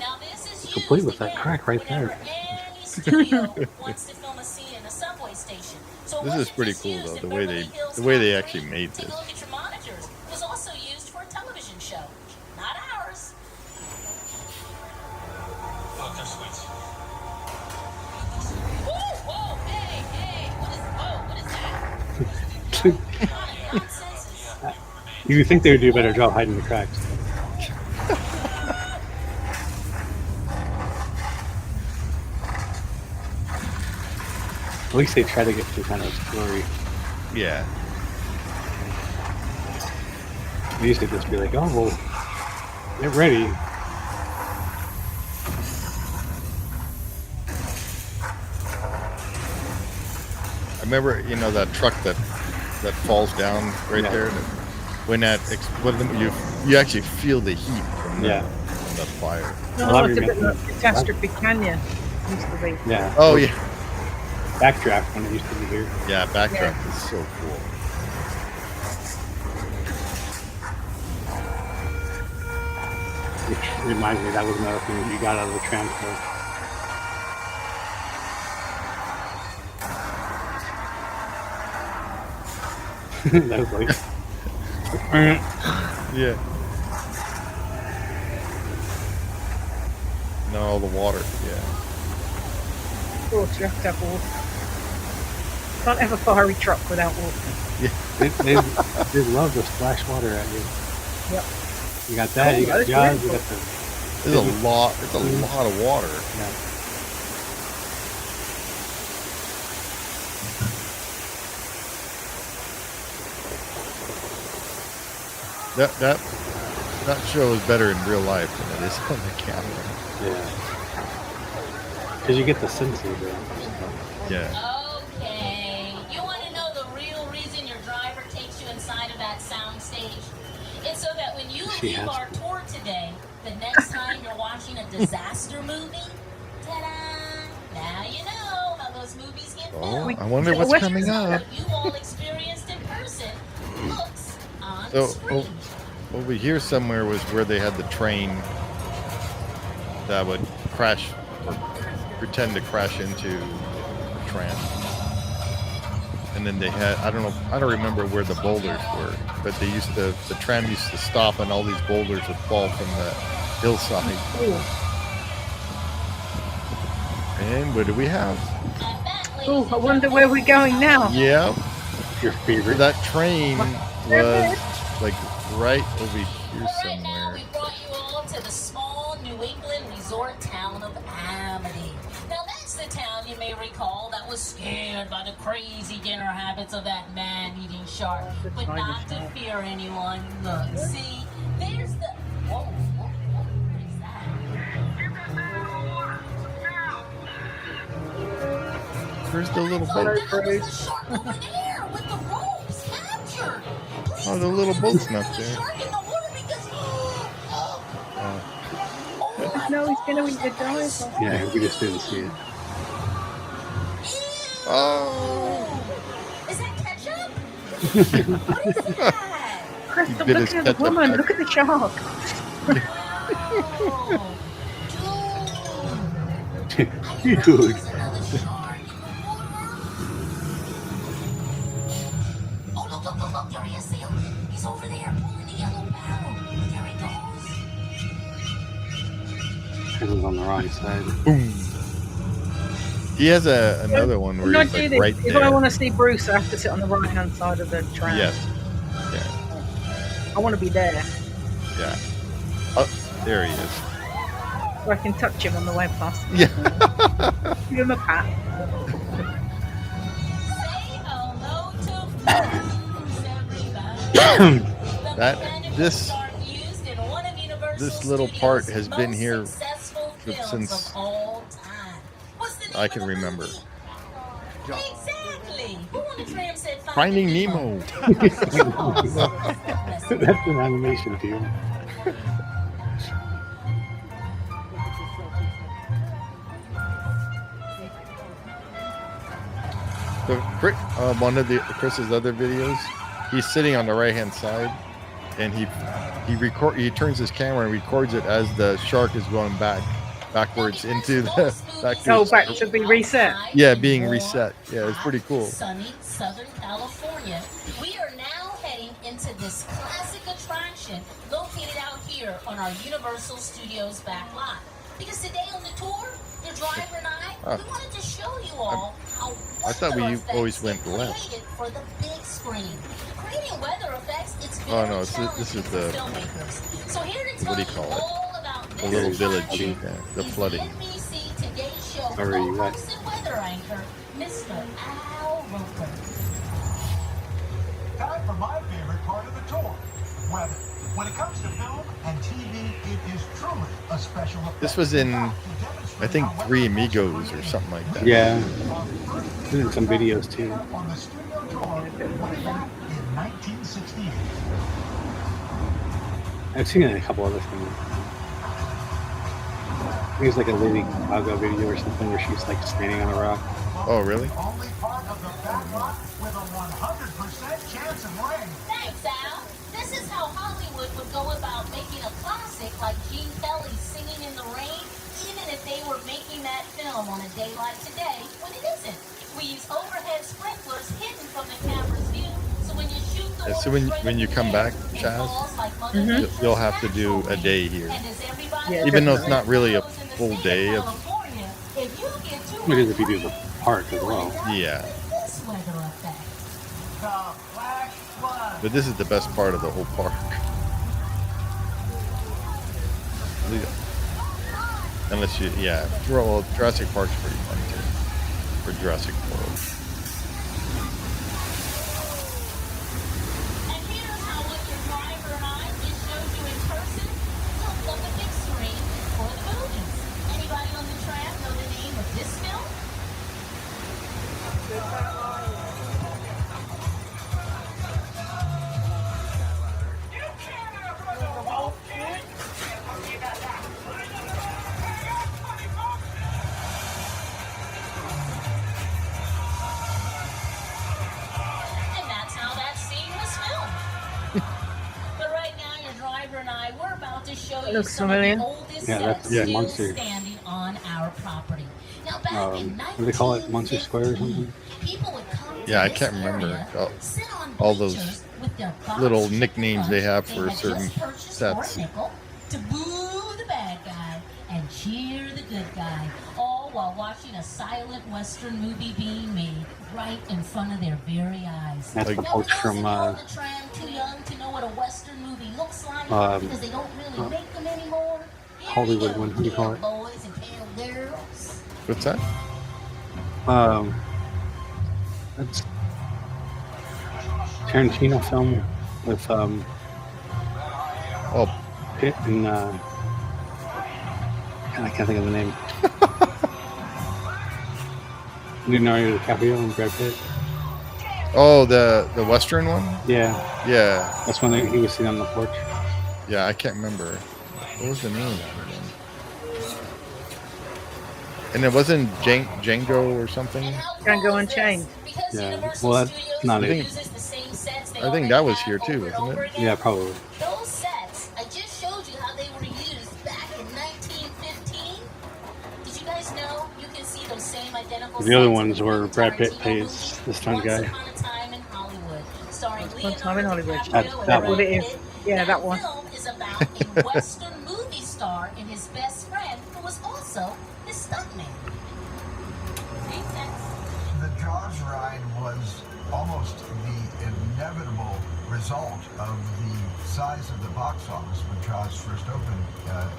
Now this is Complete used with that again crack right whenever there. any studio wants to film a scene in a subway station. So it This is wasn't pretty just cool used though. in The way Beverly Hills they Cop actually 3. made Take a this. look at your monitors. It was also used for a television show, not ours. Look, they're sweets. Whoa, hey, what is that? Nonsense. You would think they would do a better job hiding the cracks. At least they try to get some kind of story. Yeah. They used to just be like, oh, well, get ready. I remember, that truck that falls down right Yeah. there. When you actually feel the heat from Yeah. the fire. A lot Oh, of it's a you bit mentioned like Catastrophe Canyon. Used to be. Yeah. Oh yeah, Backdraft when it used to be here. yeah. Backtrack is so cool. Which reminds me, that was another thing that you got out of the tram show. That was like, Yeah. No, all the water. Yeah. Of course, you have to have water. Can't have a fiery truck without water. they love to splash water at you. Yep. You got that. Cool, You got that's jobs. You beautiful. got the. It's a lot. It's a lot of water. Yeah. That show is better in real life than it is on the camera. Yeah. Because you get the sense of it. Yeah. Okay, you want to know the real reason your driver takes you inside of that sound stage? It's so that when you She leave has our to. tour today, the next time you're watching a disaster movie, ta-da! Now you know how those movies get Oh, filmed. I wonder what's What- coming up. What you all experienced in person looks on So, screen. over here somewhere was where they had the train that would crash or pretend to crash into the tram. And then they had, I don't remember where the boulders were, but the tram used to stop and all these boulders would fall from the hillside. And what do we have? Oh, I wonder where we're going now. Yeah, Your favorite. that train was like right over here Right now, somewhere. we brought you all to the small New England resort town of Amity. Now, that's the town you may recall that was scared by the crazy dinner habits of that man-eating shark. But not to fear anyone. Look, see, there's the... Whoa, what is that? Where's the little boat? That was the shark over there with the ropes captured. Please Oh, the little don't boat's let not the there. shark in the water because... No, he's going to eat the driver. Yeah, we just didn't see it. Oh, Is that ketchup? What is that? Chris, He stop bit looking his at the ketchup woman. back. Look at the shark. Huge. Another shark in the water. Oh, look, there he is, Seal. He's over there pulling the yellow barrel. There he goes. It was on the wrong side. boom. He has another one where When I he's do like this, right if I there. want to see Bruce, I have to sit on the right-hand side of the tram. Yes. Yeah. I want to be there, Yeah. Oh, there he is. so I can touch him on the way past. Yeah. Give him a pat. Say hello to everybody. That this little part has been here since I can remember. Exactly. Who on the tram said Finding Nemo. That's an animation, dude. One of Chris's other videos, he's sitting on the right hand side, and he He turns his camera and records it as the shark is going backwards into the back to Oh, its- back to be reset. Yeah, being reset. Yeah, it's pretty cool. Sunny Southern California. We are now heading into this classic attraction located out here on our Universal Studios backlot. Because today on the tour, the driver and I, we wanted to show you all how I thought we weather always effects went get left. created for the big screen. Creating weather effects, it's Oh, very no, this is challenging the- for filmmakers. So here to tell what do you call it? all about The this little village, attraction yeah, the is flooding. NBC Today's Show Where are you at? co-host and weather anchor, Mr. Al Roker. Time for my favorite part of the tour, weather. When it comes to film and TV, it is truly a special effect. This was in, fact, to demonstrate I think, how weather Three effects are Amigos or created, something like that. Yeah. our first Did some videos too. on the studio tour way back in 1968. I've seen it in a couple other things. I think it's like a Lady Gaga video or something where she's like standing on a rock. Oh, really? Only part of the backlot with a 100% chance of rain. Thanks, Al. This is how Hollywood would go about making a classic like Gene Kelly's Singing in the Rain, even if they were making that film on a day like today when it isn't. We use overhead sprinklers hidden from the camera's view, so when you shoot the Yeah, so water when you straight come in the back, air, it Chaz, falls like Mother Nature's you'll have to do natural a day rain. here. And does everybody Yeah, Even though else it's not really a knows in the full state day of- California, if you get too It is much if you do the rain, park as you well. end up Yeah. with this weather effect. The flash flood. But this is the best part of the whole park. Unless you, yeah, well, Jurassic Park's pretty fun too. For Jurassic World. And here's how what your driver and I just showed you in person looked on the big screen for the movies. Anybody on the tram know the name of this film? And that's how that scene was filmed. But right now, your driver and I, we're about to show you looks some familiar. of the oldest Yeah, sets that's- yeah, still Monster. standing on our property. Now, back in What do they call it? Monster Square or 1915, something? people would come to Yeah, I this can't remember area, sit on all those bleachers with their box little chicken nicknames they have lunch for they had certain just purchased sets. for a nickel to boo the bad guy and cheer the good guy, all while watching a silent Western movie being made right in front of their very eyes. That's Like- the Now, coach for those from of you on the tram too young to know what a Western movie looks like because they don't really make them anymore. Here Hollywood you go, one, what do you call it? boys and pale girls. What's that? That's Tarantino film with Oh, Pitt and God, I can't think of the name. Leonardo DiCaprio and Brad Pitt. oh, the Western one. Yeah, Yeah, that's when he was sitting on the porch. yeah. I can't remember. What was the name of that one? And it wasn't Django or something. Django Unchained. Yeah, well, that's not I it. think that was here too, wasn't it? Yeah, probably. Those sets, I just showed you how they were used back in 1915. Did you guys know you can see those same identical The other sets ones in where the Brad Pitt Tarantino plays movie, the stunt Once guy. Upon a Time in Hollywood, starring Once Upon a Time in Leonardo Hollywood. DiCaprio That and one. What it Brad is. Pitt. Yeah, that one. film is about a Western movie star and his best friend, who was also his stuntman. Makes sense. The Jaws ride was almost the inevitable result of the size of the box office when Jaws first opened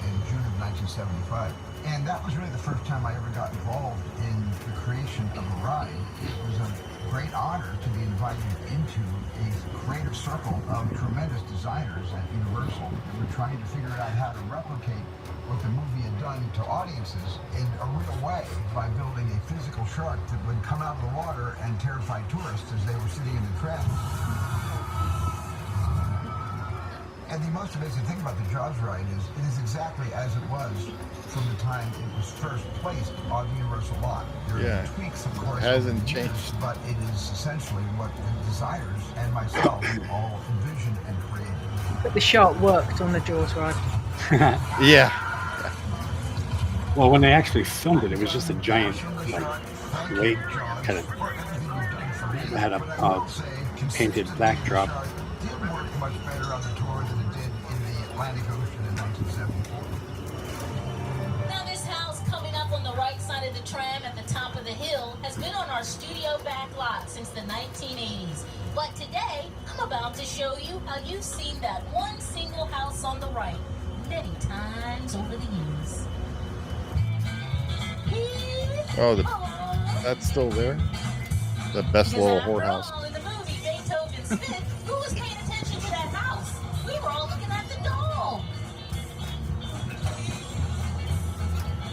in June of 1975. And that was really the first time I ever got involved in the creation of a ride. It was a great honor to be invited into a creative circle of tremendous designers at Universal. We were trying to figure out how to replicate what the movie had done to audiences in a real way by building a physical shark that would come out of the water and terrify tourists as they were sitting in the tram. And the most amazing thing about the Jaws ride is it is exactly as it was from the time it was first placed on the Universal lot. There Yeah. are tweaks, of course, Hasn't over the years, changed. but it is essentially what the designers and myself all envisioned and created. But the shark worked on the Jaws ride. Yeah. Well, when they actually filmed it, it was just a giant like lake kind of had a painted backdrop. Did work much better on the tour than it did in the Atlantic Ocean in 1974. Now this house coming up on the right side of the tram at the top of the hill has been on our studio backlot since the 1980s. But today, I'm about to show you how you've seen that one single house on the right many times over the years. Oh, that's still there. The best little whorehouse. In the movie Beethoven Smith, who was paying attention to that house? We were all looking at the dome.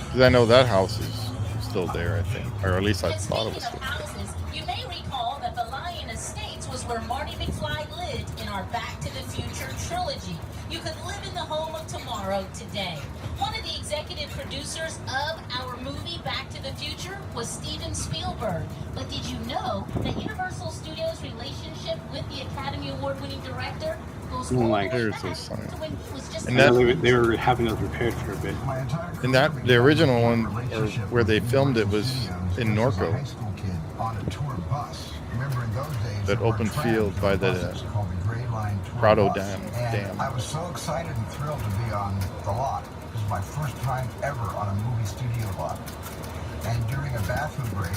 Because I know that house is still there, I think, or at least I And thought it was speaking still of there. houses, you may recall that the Lion Estates was where Marty McFly lived in our Back to the Future trilogy. You could live in the home of tomorrow today. One of the executive producers of our movie Back to the Future was Steven Spielberg. But did you know that Universal Studios' relationship with the Academy Award-winning director goes all the way There's back those signs. to when he was just And I that- know they were having those repaired for a bit. My entire And that career the original one, began or where they filmed it, was studios in as a Norco. high school kid on a tour bus. Remember in those days, That there were open trams field by on the buses called the Gray Line tour Grotto bus. Dam. And I was so excited and thrilled to be on the lot. It was my first time ever on a movie studio lot. And during a bathroom break,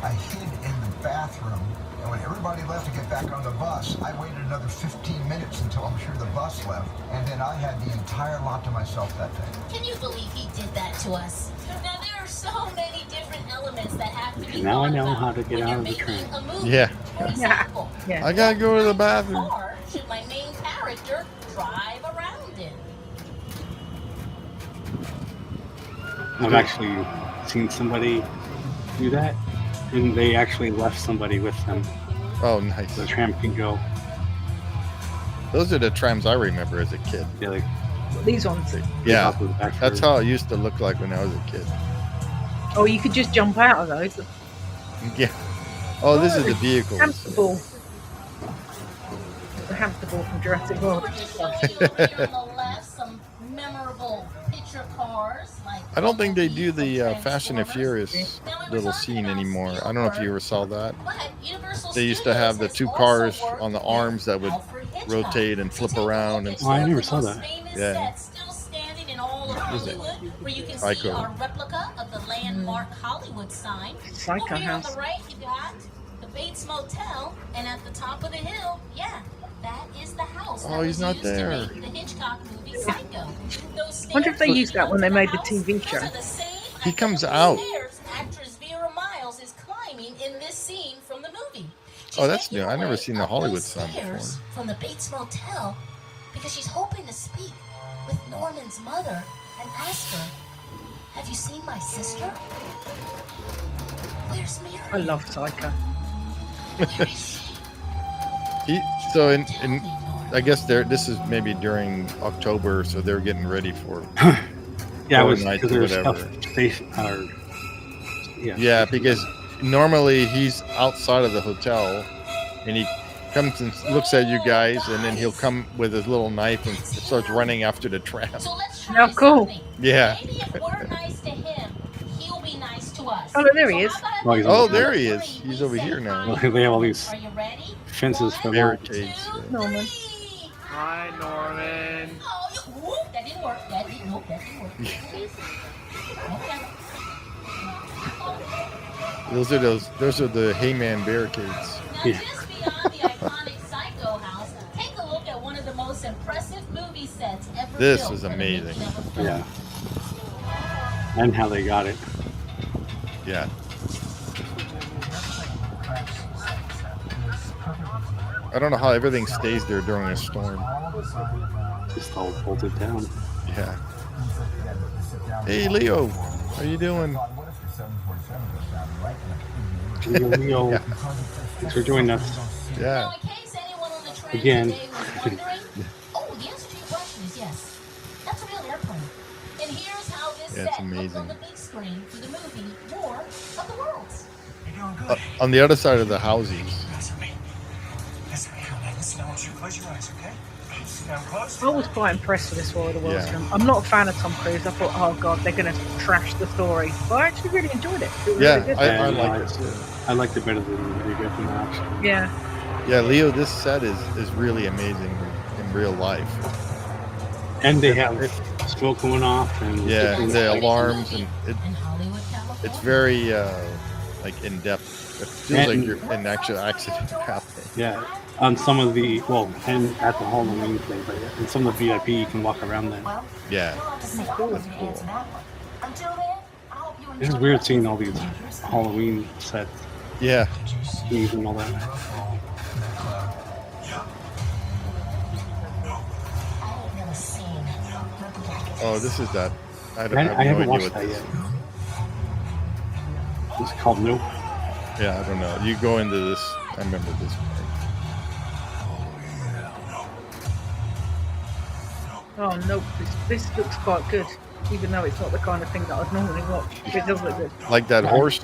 I hid in the bathroom. And when everybody left to get back on the bus, I waited another 15 minutes until I'm sure the bus left. And then I had the entire lot to myself that day. Can you believe he did that to us? Now there are so many different elements that have to be Now I thought know about how to get when out you're of the making train. a movie. Yeah. For example, Yeah. I gotta go to the what bathroom. car should my main character drive around in? I've actually seen somebody do that, and they actually left somebody with them. Oh, nice. So the tram can go. Those are the trams I remember as a kid. Yeah, like These ones. Yeah, off of the back that's road. how it used to look like when I was a kid. Oh, you could just jump out of those. Yeah. Oh, this is the vehicle. Hamster ball. The hamster ball from Jurassic So World. we're just showing you over here on the left some memorable picture cars like I don't think they do Bumblebee the from Fast and the Transformers. Furious Now, we were little talking scene about anymore. I don't know if you ever saw that. But Universal They used to have the Studios two has also cars worked on the with arms that would Alfred Hitchcock. rotate and flip So take a around look and at Oh, I some never of saw those that. famous Yeah. sets still standing in all of Is it? Hollywood, where you can see Psycho. our replica of the landmark Hollywood sign. Psycho Over here on house. the right, you got the Bates Motel, and at the top of the hill, yeah, that is the house that Oh, he's was not used there. to make the Hitchcock movie Psycho. Those Wonder if they stairs used that when they leading made up the to TV house, show. those are the same He comes identical out. stairs actress Vera Miles is climbing in this scene from the movie. Oh, that's She's new. making I her never way seen the up Hollywood those sign stairs before. from the Bates Motel because she's hoping to speak with Norman's mother and ask her, "Have you seen my sister? Where's Mary? I love Psycho. Where is she? So in Tell me, Norman." I guess this is maybe during October, so they're getting ready for Yeah, it Or was nights because or there was whatever. stuff station or Yeah, because normally he's outside of the hotel and he comes and looks at you guys and then he'll come with his little knife and starts running after the tram. So let's try Oh, cool. something. Yeah. Maybe if we're nice to him, he'll be nice to us. Oh, there he So is. how about Oh, he's if on Oh, the there on he three, is. He's we over say here now. hi? They have all these Are you ready? fences for One, barricades. two, Norman. three. Hi, Norman. Oh, whoop, that didn't work. That didn't work. Okay. Those are the Heyman barricades. Now, Yeah. just beyond the iconic Psycho house, take a look at one of the most impressive movie sets ever This built is for the amazing. making of a film. yeah, and how they got it. Yeah. I don't know how everything stays there during a storm. Just all bolted down. Yeah. Hey, Leo. How you doing? Leo, thanks for joining us. Now, Yeah. in case anyone on the train Again. today was wondering, oh, the answer to your question is yes. That's a real airplane. And here's how this Yeah, it's set looks amazing. on the big screen for the movie War of the Worlds. You're doing good. On the other side of the houses. Listen to me. Listen to me. Listen, I want you to close your eyes, okay? Come close. I was quite impressed with this War of the Worlds Yeah. film. I'm not a fan of Tom Cruise. I thought, oh god, they're going to trash the story. But I actually really enjoyed it. It was Yeah, really good. I And, like it too. I liked it better than the original, actually. Yeah. Leo, this set is really amazing in real life. And they have smoke going off, and Yeah, different- the alarms, and In Hollywood, California. it's very like in depth. It feels And- like you're an actual accident happening. yeah. On some of the and at the Halloween thing, but in some of the VIP, you can walk around then. Well, Yeah, you'll have to say that's to cool. answer that one. Until then, I hope you This is enjoy weird the seeing all rest these of your stay. Halloween sets, Yeah, keys and all that. I ain't never seen nothing like it. oh, this is that. I have I no haven't idea watched what that this. yet. It's called Nope. Yeah, I don't know. You go into this. I remember this part. Oh no, this looks quite good. Even though it's not the kind of thing that I'd normally watch. It does look good. Like that horse.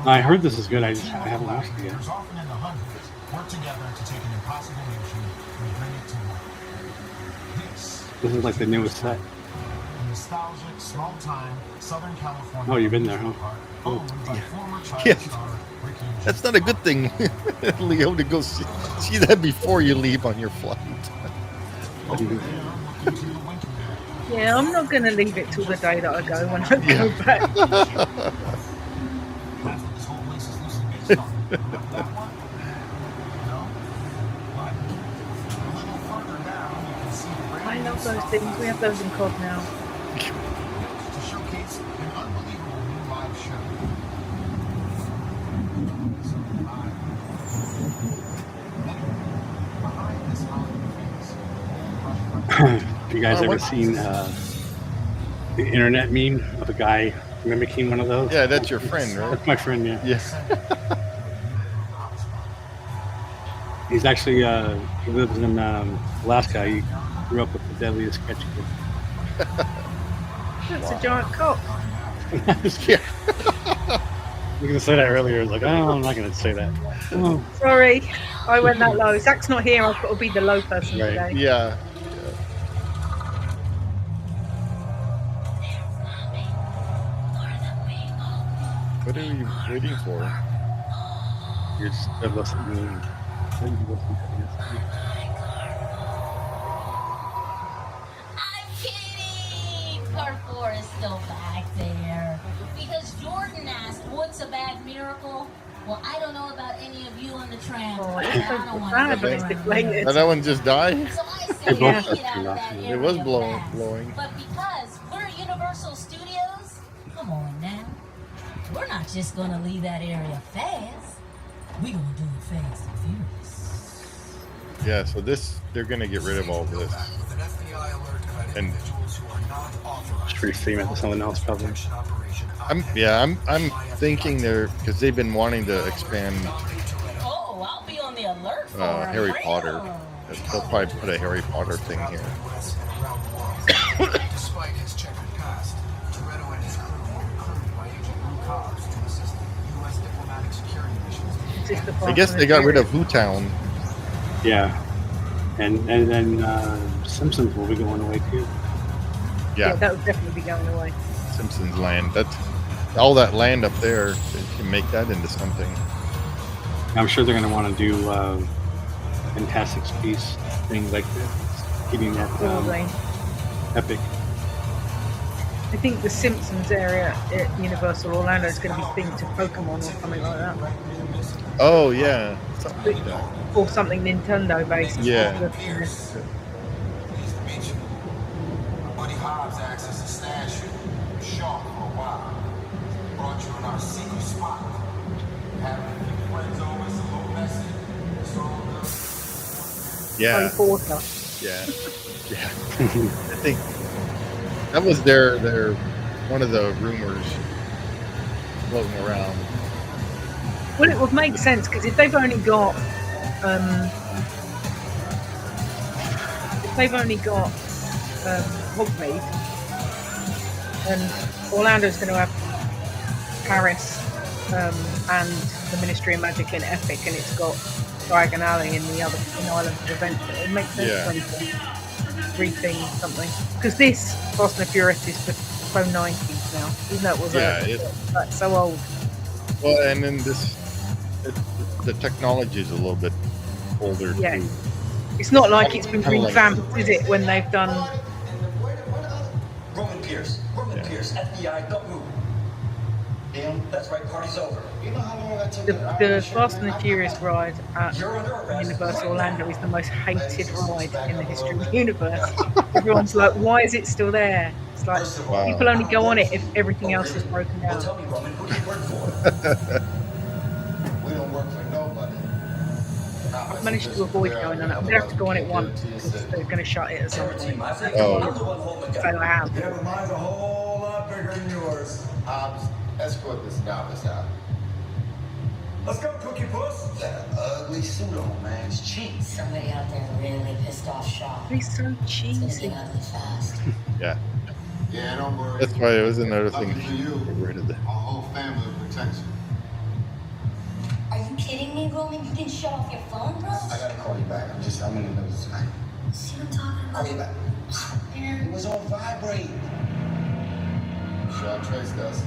I heard this is good. I haven't watched it yet. There's often in the hundreds work together to take an impossible mission and bring it to life. This is like the newest set. A nostalgic, small-time Southern California. Oh, you've been there, huh? Owned by former child Yeah. star Ricky and That's not a good thing, Leo, to go see that before you leave on your flight. Yeah, I'm not going to leave it till the day that I go when I go back. That's what this whole place is loosely based on. Remember that one? No? But a little further down, you can see the I love those things. We have those in COD now. to showcase an unbelievable new live show. So live. Behind this Hollywood face, Have you guys Oh, ever what- seen the internet meme of a guy mimicking one of those? Yeah, that's your friend, right? That's my friend, yeah. Yeah. He's actually, he lives in Alaska. He grew up with the deadliest catch kid. That's a giant cock. Yeah. You were going to say that earlier. I was like, oh, I'm not going to say that. Oh, Sorry, I went that low. Zach's not here. I've got to be the low person Right. today. Yeah. What are you waiting for? you're just listening. I'm kidding! Part 4 is still back there. Because Jordan asked, what's a bad miracle? Well, I don't know about any of you on the tram. Oh, but it's I so don't want bad to when it's deflated. Did that one just die? So I say They we both get out of got that turned area It was fast. blowing. But because we're Universal Studios, come on now. We're not just going to leave that area fast. We're going to do it fast and furious. Yeah, so they're gonna get rid of all this. With an FBI alert about And- individuals who are not authorized Just reframe it to something else, probably. protection operation. I'm thinking they're because they've been wanting to expand Oh, I'll be on the alert for Harry a Potter. They'll probably put a Harry Potter thing here. US and around the world. Despite his checkered past, Toretto and his crew were recruited by Agent Blue Cops to assist U.S. diplomatic security missions. It's just the I Fast guess and they got the rid of Furious. Hootown. Yeah. And then Simpsons will be going away too. Yeah, Yeah, that would definitely be going away. Simpsons Land. That's all that land up there. They can make that into something. I'm sure they're going to want to do Fantastic Beasts thing like getting that Probably. epic. I think the Simpsons area at Universal Orlando is going to be themed to Pokemon or something like that. Oh yeah, something like that. Or something Nintendo based. Yeah. Pleased to meet you. Buddy Hobbs acts as a stash Shaw for a while. Brought you in our secret spot. Having a few friends over, it's a little messy. It's all good. Yeah, Harry Potter. yeah. I think that was their one of the rumors floating around. Well, it would make sense because if they've only got Hogsmeade, and Orlando's going to have Paris and the Ministry of Magic in Epic, and it's got Diagon Alley in the Island of Adventure. It makes sense Yeah. for him to retheme something. Because this Fast and the Furious is so 90s now, even though it was like, so old. Well, and then the technology is a little bit older Yeah. too. It's not like it's been Kinda like- revamped, is it, when they've done... Roman Pierce, FBI, don't move. Damn, that's right, party's over. You know how long that took? The Fast and the Furious ride at Universal Orlando is the most hated ride in the history of the universe. Everyone's like, why is it still there? It's like, people only go on it if everything else is broken down. Tell me, Roman, who do you work for? We don't work for nobody. I've managed to avoid going on it. I'm going to have to go on it once because they're going to shut it at some point. Oh. So I have. Yeah, but mine's a whole lot bigger than yours. Escort this novice out. Let's go, Cookie Puss. That ugly suit on, man. It's cheap. Somebody out there really pissed off Shaw. He's so It's cheesy. gonna get ugly fast. Yeah. Yeah, don't worry. That's why it was another thing. Lucky for you, Get rid of the. our whole family will protect you. Are you kidding me, Roman? You didn't shut off your phone, bro? I gotta call you back. I'm in the middle tonight. See what I'm talking Call about? you back. It was on vibrate. Shaw traced us.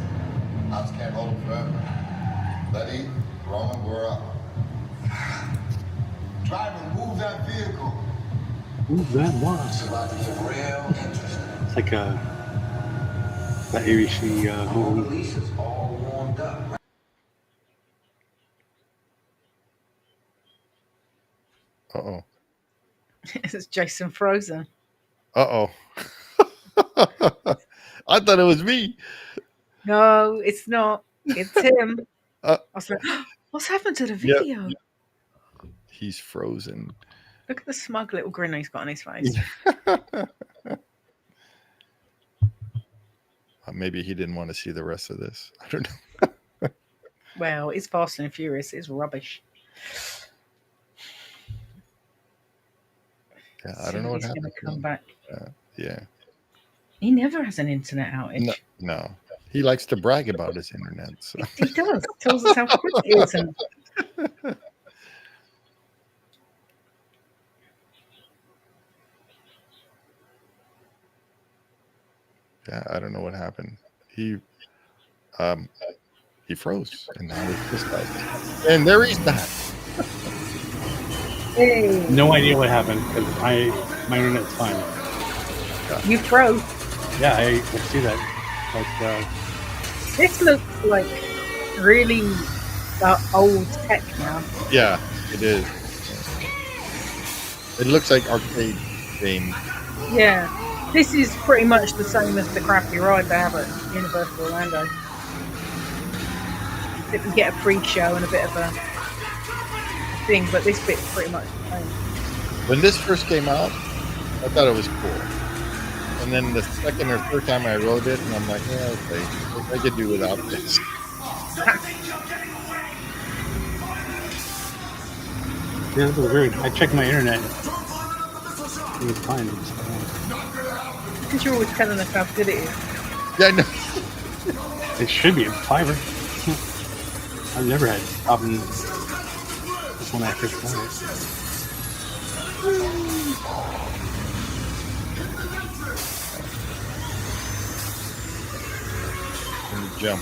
Ops can't hold him forever. Buddy, Roman, we're up. Driver, move that vehicle. Ooh, that was. It's about to get real interesting. It's like that ABC home. Police is all warmed up. Uh-oh. It's Jason Frozen. Uh-oh. I thought it was me. No, it's not. It's him. Uh, I was like, what's happened to the video? He's frozen. Look at the smug little grin he's got on his face. Maybe he didn't want to see the rest of this. I don't know. Well, it's Fast and Furious. It's rubbish. Yeah, I don't know what He's happened. going to come back. Yeah. He never has an internet outage. No. He likes to brag about his internet. So. He does. Tells us how quick it is. And Yeah, I don't know what happened. He froze, and now it's just like, and there he's back. hey, No idea what happened because my internet's fine. you froze. Yeah, I see that. But This looks like really old tech now. Yeah, it is. It looks like arcade game. Yeah. This is pretty much the same as the crappy ride they have at Universal Orlando. Except you get a pre-show and a bit of a thing, but this bit's pretty much the same. When this first came out, I thought it was cool. And then the second or third time I rode it, and I'm like, yeah, okay, I could do without this. yeah, it was weird. I checked my internet. It was fine. Because you're always telling us how good it is. Yeah, no. It should be a fiber. I've never had problems. This one I first got Jump.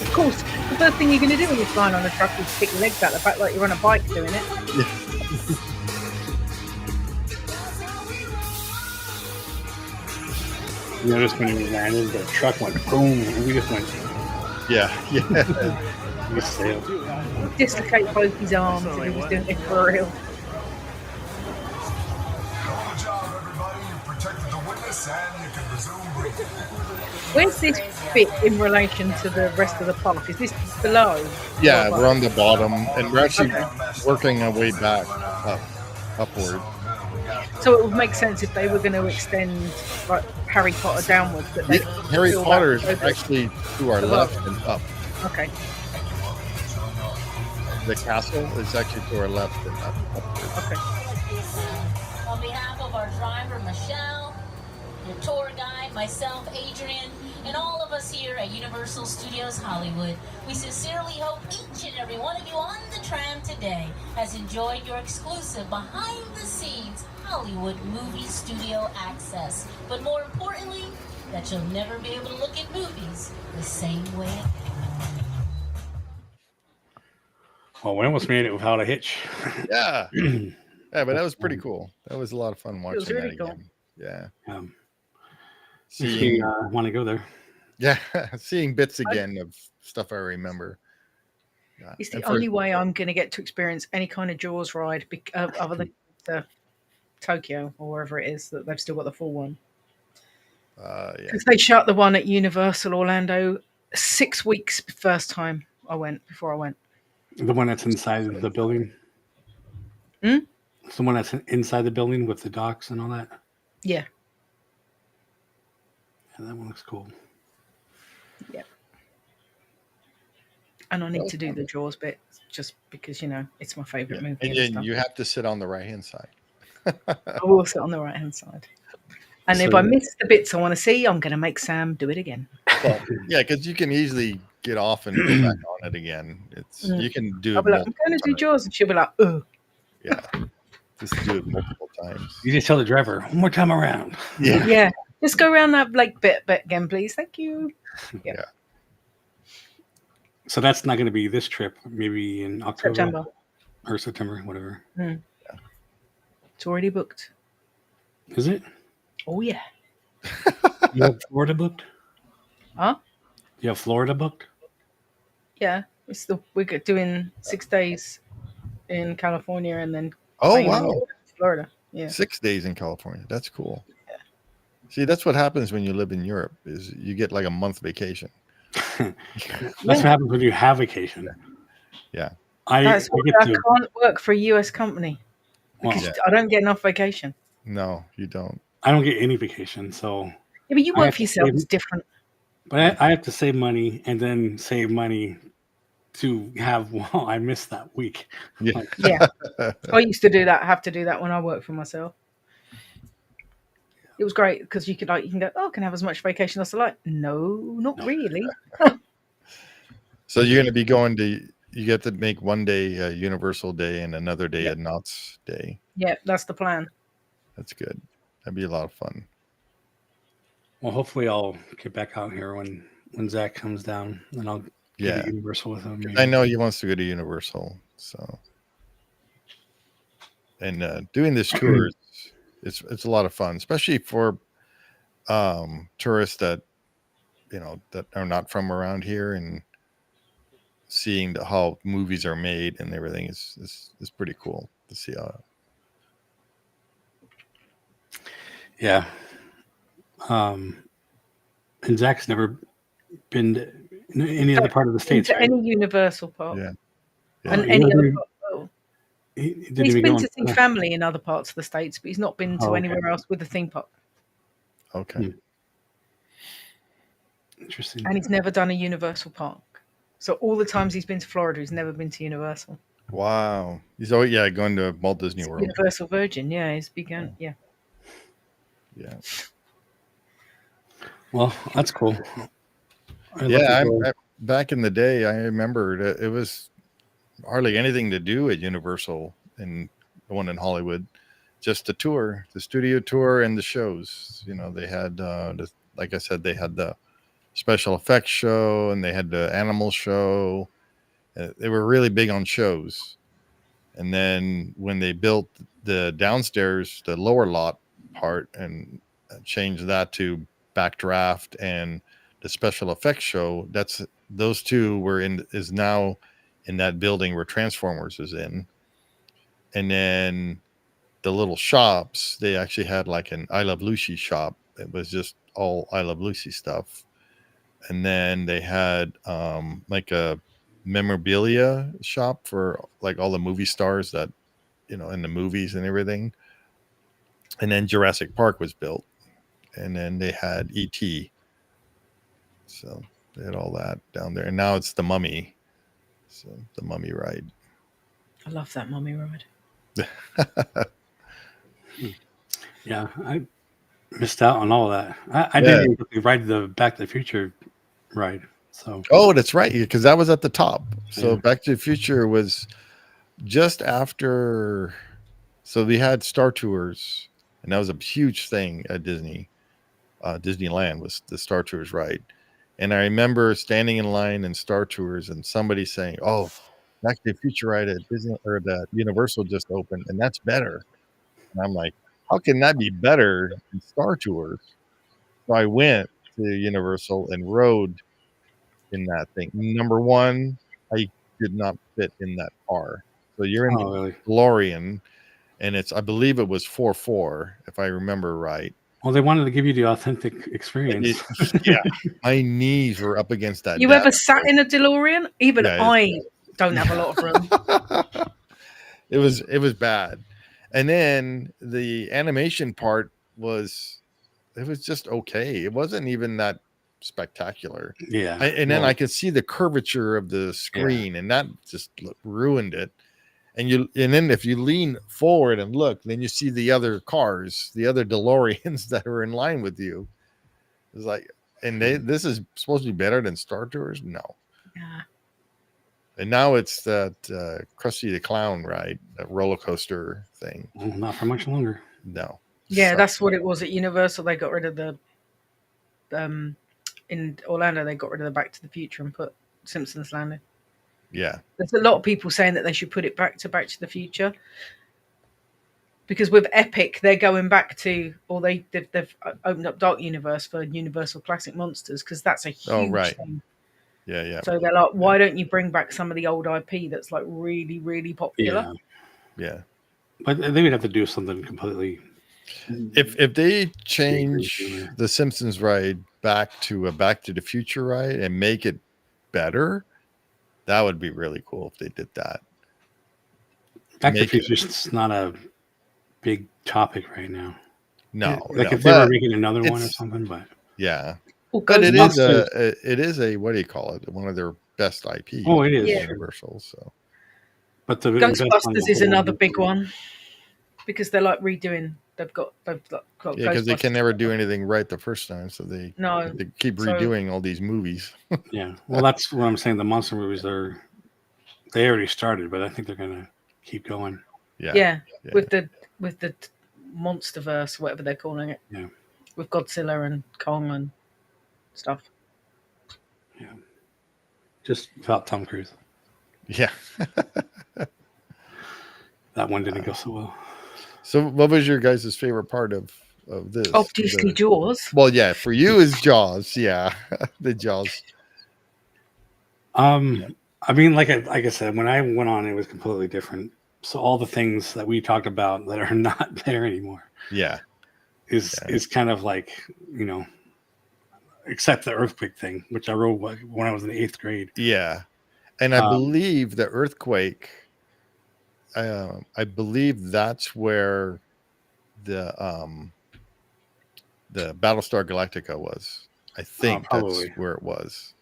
Of course, the first thing you're going to do when you're flying on a truck is stick your legs out the back like you're on a bike doing it. You noticed when we landed, the truck went boom, and we just went, Yeah. we just sailed. Dislocate both his arms and he was doing it for real. Good job, everybody. You protected the witness and you can resume breathing. Where's this bit in relation to the rest of the park? Is this below? Yeah, Or we're on the bottom, and we're actually Okay. working our way back upward. So it would make sense if they were going to extend like Harry Potter downwards. But they Yeah, Harry feel Potter is that- actually to our left and up. Okay. The castle is actually to our left and upward. Okay. On behalf of our driver, Michelle, your tour guide, myself, Adrian, and all of us here at Universal Studios Hollywood. We sincerely hope each and every one of you on the tram today has enjoyed your exclusive behind-the-scenes Hollywood movie studio access. But more importantly, that you'll never be able to look at movies the same way again. Well, we almost made it without a hitch. Yeah. Yeah, but that was pretty cool. That was a lot of fun watching was really that cool. again. Yeah. Makes me Seeing, want to go there. yeah, seeing bits again of stuff I remember. Yeah. It's the And for- only way I'm going to get to experience any kind of Jaws ride other than Tokyo or wherever it is that they've still got the full one. yeah. Because they shut the one at Universal Orlando 6 weeks first time before I went. The one that's inside the building. Hmm? It's the one that's inside the building with the docks and all that. Yeah. Yeah, that one looks cool. Yeah. And I need to do the Jaws bit just because, it's my favourite movie. And And then stuff. you have to sit on the right hand side. I will sit on the right hand side. And if So- I miss the bits I want to see, I'm going to make Sam do it again. Well, yeah, because you can easily get off and go back on it again. You can do I'll it be like, I'm multiple going to do times. Jaws. And she'll be like, oh. Yeah. Just do it multiple times. You just tell the driver one more time around. Yeah. Yeah. Just go around that bit again, please. Thank you. Yeah. So that's not going to be this trip. Maybe in October September. or September, whatever. It's already booked. Is it? Oh, yeah. You have Florida booked? Huh? You have Florida booked? Yeah. We're doing 6 days in California and then Oh, playing wow. in Florida. Yeah. 6 days in California. That's cool. See, that's what happens when you live in Europe is you get like a month vacation. That's what happens when you have vacation. Yeah. I That's why get I to. can't work for a US company Well, because I don't get enough vacation. No, you don't. I don't get any vacation, so. Yeah, but you I work have for to yourself. save- It's different. But I have to save money and then save money to have. Well, I missed that week. Yeah. Yeah. I used to do that. I have to do that when I work for myself. It was great because you can go, oh, I can have as much vacation as I like. No, not really. So you're going to be going to, you get to make one day Universal Day and another day a Knott's Day. Yeah, that's the plan. That's good. That'd be a lot of fun. Well, hopefully I'll get back out here when Zach comes down, and I'll get to Universal with him. I know he wants to go to Universal, so. And doing this tour, it's a lot of fun, especially for tourists that that are not from around here, and seeing how movies are made and everything is pretty cool to see how. Yeah. And Zach's never been to any other part of the States, Into right? any Universal park. Yeah. And He any wasn't other even- park. Oh. He didn't He's even been go to see on- family in other parts of the States, but he's not been to Oh, okay. anywhere else with a theme park. Okay. Interesting. And he's never done a Universal park. So all the times he's been to Florida, he's never been to Universal. Wow. He's going to Walt Disney World. Universal Virgin, yeah, he's begun. Yeah. Yeah. Well, that's cool. Yeah, back in the day, I remember that it was hardly anything to do at Universal and the one in Hollywood, just the tour, the studio tour, and the shows. They had, like I said, they had the special effects show and they had the animal show. They were really big on shows. And then when they built the downstairs, the lower lot part, and changed that to Backdraft and the special effects show, those two is now in that building where Transformers is in. And then the little shops, they actually had like an I Love Lucy shop. It was just all I Love Lucy stuff. And then they had like a memorabilia shop for like all the movie stars that in the movies and everything. And then Jurassic Park was built, and then they had E.T. So they had all that down there, and now it's the Mummy. So the Mummy ride. I love that Mummy ride. Yeah, missed out on all of that. I Yeah. didn't even ride the Back to the Future ride. So Oh, that's right, because that was at the top. So Yeah. Back to the Future was just after. So we had Star Tours, and that was a huge thing at Disney. Disneyland was the Star Tours ride. And I remember standing in line in Star Tours and somebody saying, "Oh, Back to the Future ride at Disney or the Universal just opened, and that's better." And I'm like, "How can that be better than Star Tours?" So I went to Universal and rode in that thing. Number one, I did not fit in that car. So you're in Oh, really? DeLorean, and I believe it was 4-4, if I remember right. Well, they wanted to give you the authentic experience. Yeah, my knees were up against that. You ever sat in a DeLorean? Even Yeah, I don't have a lot of room. It was bad. And then the animation part was just okay. It wasn't even that spectacular. Yeah. And then I could see the curvature of the screen, and that just ruined it. And then if you lean forward and look, then you see the other cars, the other DeLoreans that are in line with you. It's like, and this is supposed to be better than Star Tours? No. Yeah. And now it's that Krusty the Clown ride, that roller coaster thing. Well, not for much longer. No. Yeah, that's what it was at Universal. They got rid of the in Orlando. They got rid of the Back to the Future and put Simpsons Landing. Yeah. There's a lot of people saying that they should put it back to the Future, because with Epic they're going back to, or they've opened up Dark Universe for Universal Classic Monsters, because that's a huge thing. Yeah. So they're like, why don't you bring back some of the old IP that's like really, really popular? Yeah. But they would have to do something completely. If they change the Simpsons ride back to a Back to the Future ride and make it better, that would be really cool if they did that. Back to the Future is not a big topic right now. No, like if they were making another one or something, but yeah. Well, but it is a what do you call it? One of their best IPs. Oh, it is Universal. So, but the Ghostbusters is another big one, because they're like redoing. They've got because they can never do anything right the first time, so they keep redoing all these movies. Yeah, well, that's what I'm saying. The monster movies they already started, but I think they're gonna keep going. Yeah. With the Monsterverse, whatever they're calling it. Yeah, with Godzilla and Kong and stuff. Yeah, just without Tom Cruise. Yeah, that one didn't go so well. So, what was your guys' favorite part of this? Obviously, Jaws. Well, yeah, for you is Jaws. Yeah, the Jaws. I mean, like I said, when I went on, it was completely different. So all the things that we talked about that are not there anymore. Yeah, is kind of like, except the earthquake thing, which I wrote when I was in the 8th grade. Yeah, and I believe the earthquake. I believe that's where the Battlestar Galactica was. I think that's where it was,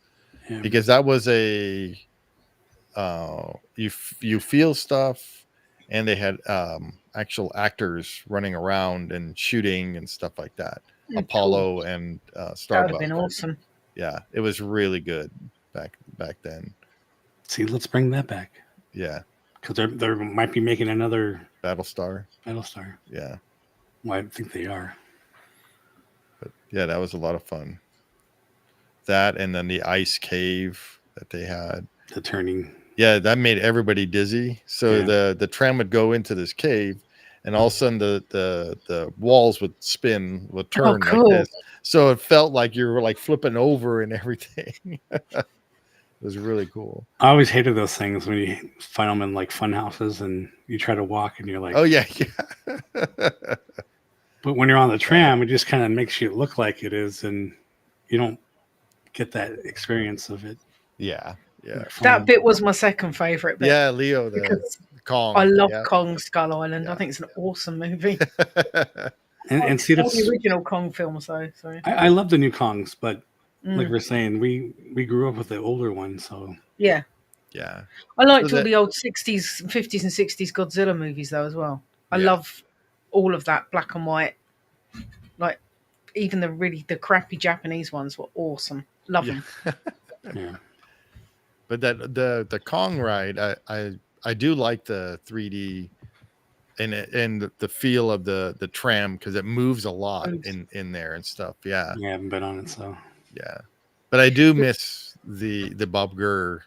because that was a you feel stuff, and they had actual actors running around and shooting and stuff like that. Apollo and Starbuck. That would have been awesome. Yeah, it was really good back then. See, let's bring that back. Yeah. Because they might be making another Battlestar. Yeah. Well, I think they are. But yeah, that was a lot of fun. That, and then the ice cave that they had. The turning. Yeah, that made everybody dizzy. So the tram would go into this cave, and all of a sudden the walls would turn like this. So it felt like you were like flipping over and everything. It was really cool. I always hated those things when you find them in like fun houses and you try to walk and you're like, oh yeah. But when you're on the tram, it just kind of makes you look like it is, and you don't get that experience of it. Yeah. That bit was my second favorite bit. Yeah, Leo, because Kong. I love Kong Skull Island. I think it's an awesome movie. and see, that's the original Kong film. So I love the new Kongs, but like we're saying, we grew up with the older one, so yeah. I liked all the old 60s, 50s, and 60s Godzilla movies though as well. I love all of that black and white, like even the crappy Japanese ones were awesome. Love them. Yeah. But the Kong ride, I do like the 3D and the feel of the tram because it moves a lot in there and stuff. Yeah. I haven't been on it, so Yeah. But I do miss the Bob Gurr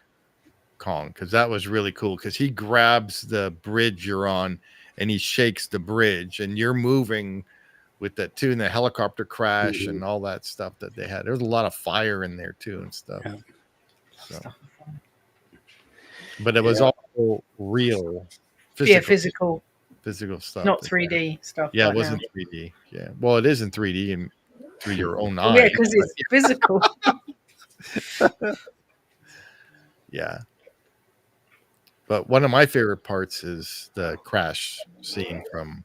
Kong because that was really cool because he grabs the bridge you're on and he shakes the bridge and you're moving with that too, and the helicopter crash and all that stuff that they had. There was a lot of fire in there too and stuff. Yeah. So, but it was also real, physical stuff, not 3D stuff. Yeah, right it wasn't now. 3D. Yeah, well, it is in 3D and through your own eyes. Yeah, because it's physical. Yeah. But one of my favorite parts is the crash scene from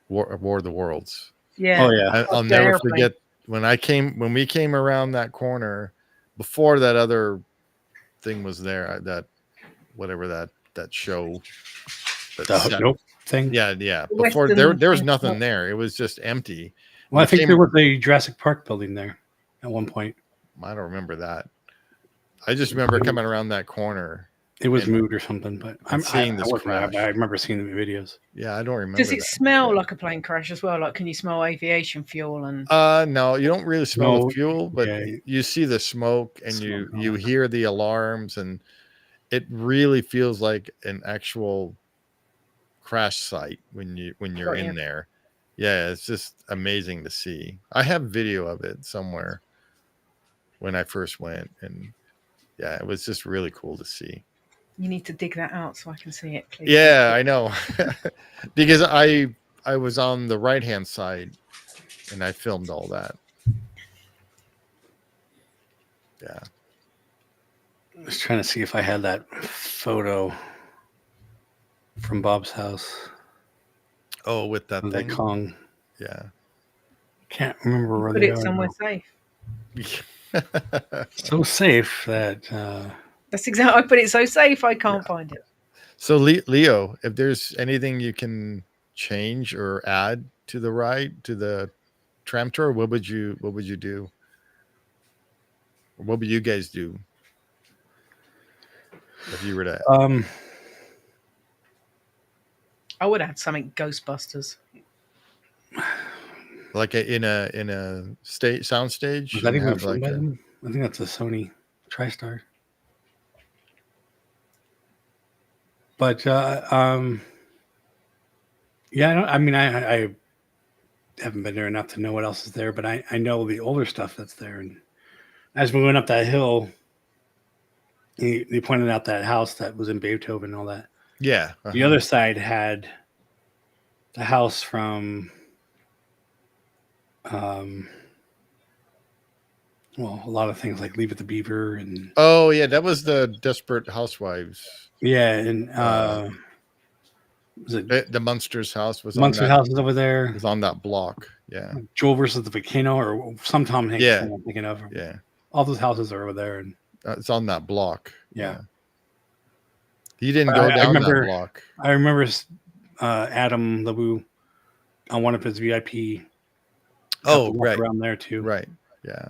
War of the Worlds. Yeah. Oh yeah. I'll never forget when we came around that corner before that other thing was there, that whatever that show. The Nope thing. Yeah. Before there was nothing there. It was just empty. Well, I think there was a Jurassic Park building there at one point. I don't remember that. I just remember coming around that corner. It was moved or something, but I'm seeing this crash. I remember seeing the videos. Yeah, I don't remember. Does it smell like a plane crash as well? Like, can you smell aviation fuel? And no, you don't really smell the fuel, but yeah. you see the smoke and you hear the alarms, and it really feels like an actual crash site when you're in there. Yeah, it's just amazing to see. I have video of it somewhere when I first went, and yeah, it was just really cool to see. you need to dig that out so I can see it, please. Yeah, I know. Because I was on the right-hand side and I filmed all that. Yeah. I was trying to see if I had that photo from Bob's house. Oh, with that thing? Kong. Yeah. Can't remember where Put they it are somewhere now. safe. So safe that that's exactly. I put it so safe I can't find it. So Leo, if there's anything you can change or add to the ride, to the tram tour, what would you do? Or what would you guys do if you were to? I would add something Ghostbusters. Like in a sound stage. Was that even filmed by them? I think that's a Sony TriStar. But yeah, I haven't been there enough to know what else is there, but I know the older stuff that's there. And as we went up that hill, they pointed out that house that was in Beethoven and all that. Yeah. The other side had the house from well, a lot of things like Leave It to Beaver and oh yeah, that was the Desperate Housewives. Yeah, and was it the Munsters house was Munsters house is over there. It was on that block. Yeah. Joel versus the Volcano or some Tom Hanks thing I'm thinking of. Yeah. All those houses are over there and it's on that block. Yeah. He didn't go down that block. I remember Adam LeBou on one of his VIP. Oh, right. Around there too. Right. Yeah.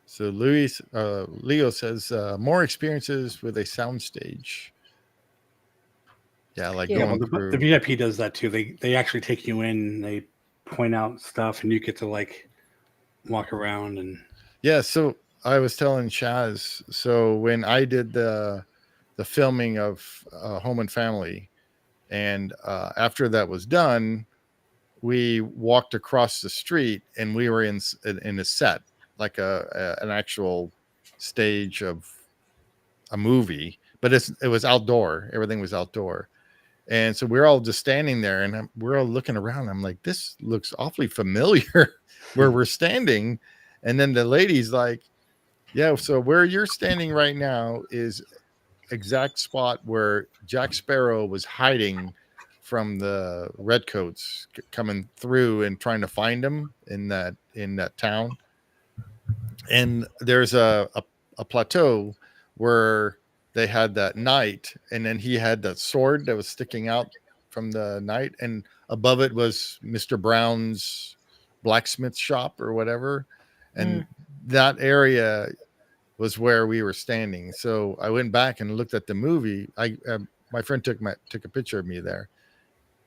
So Leo says more experiences with a soundstage. Yeah, like going through. The VIP does that too. They actually take you in, they point out stuff, and you get to like walk around and. Yeah, so I was telling Shaz. So when I did the filming of Home and Family, and after that was done, we walked across the street and we were in a set, like an actual stage of a movie, but it was outdoor. Everything was outdoor. And so we're all just standing there and we're all looking around. I'm like, this looks awfully familiar where we're standing. And then the lady's like, yeah, so where you're standing right now is exact spot where Jack Sparrow was hiding from the redcoats coming through and trying to find him in that town. And there's a plateau where they had that knight, and then he had that sword that was sticking out from the knight, and above it was Mr. Brown's blacksmith shop or whatever, and that area was where we were standing. So I went back and looked at the movie. My friend took a picture of me there,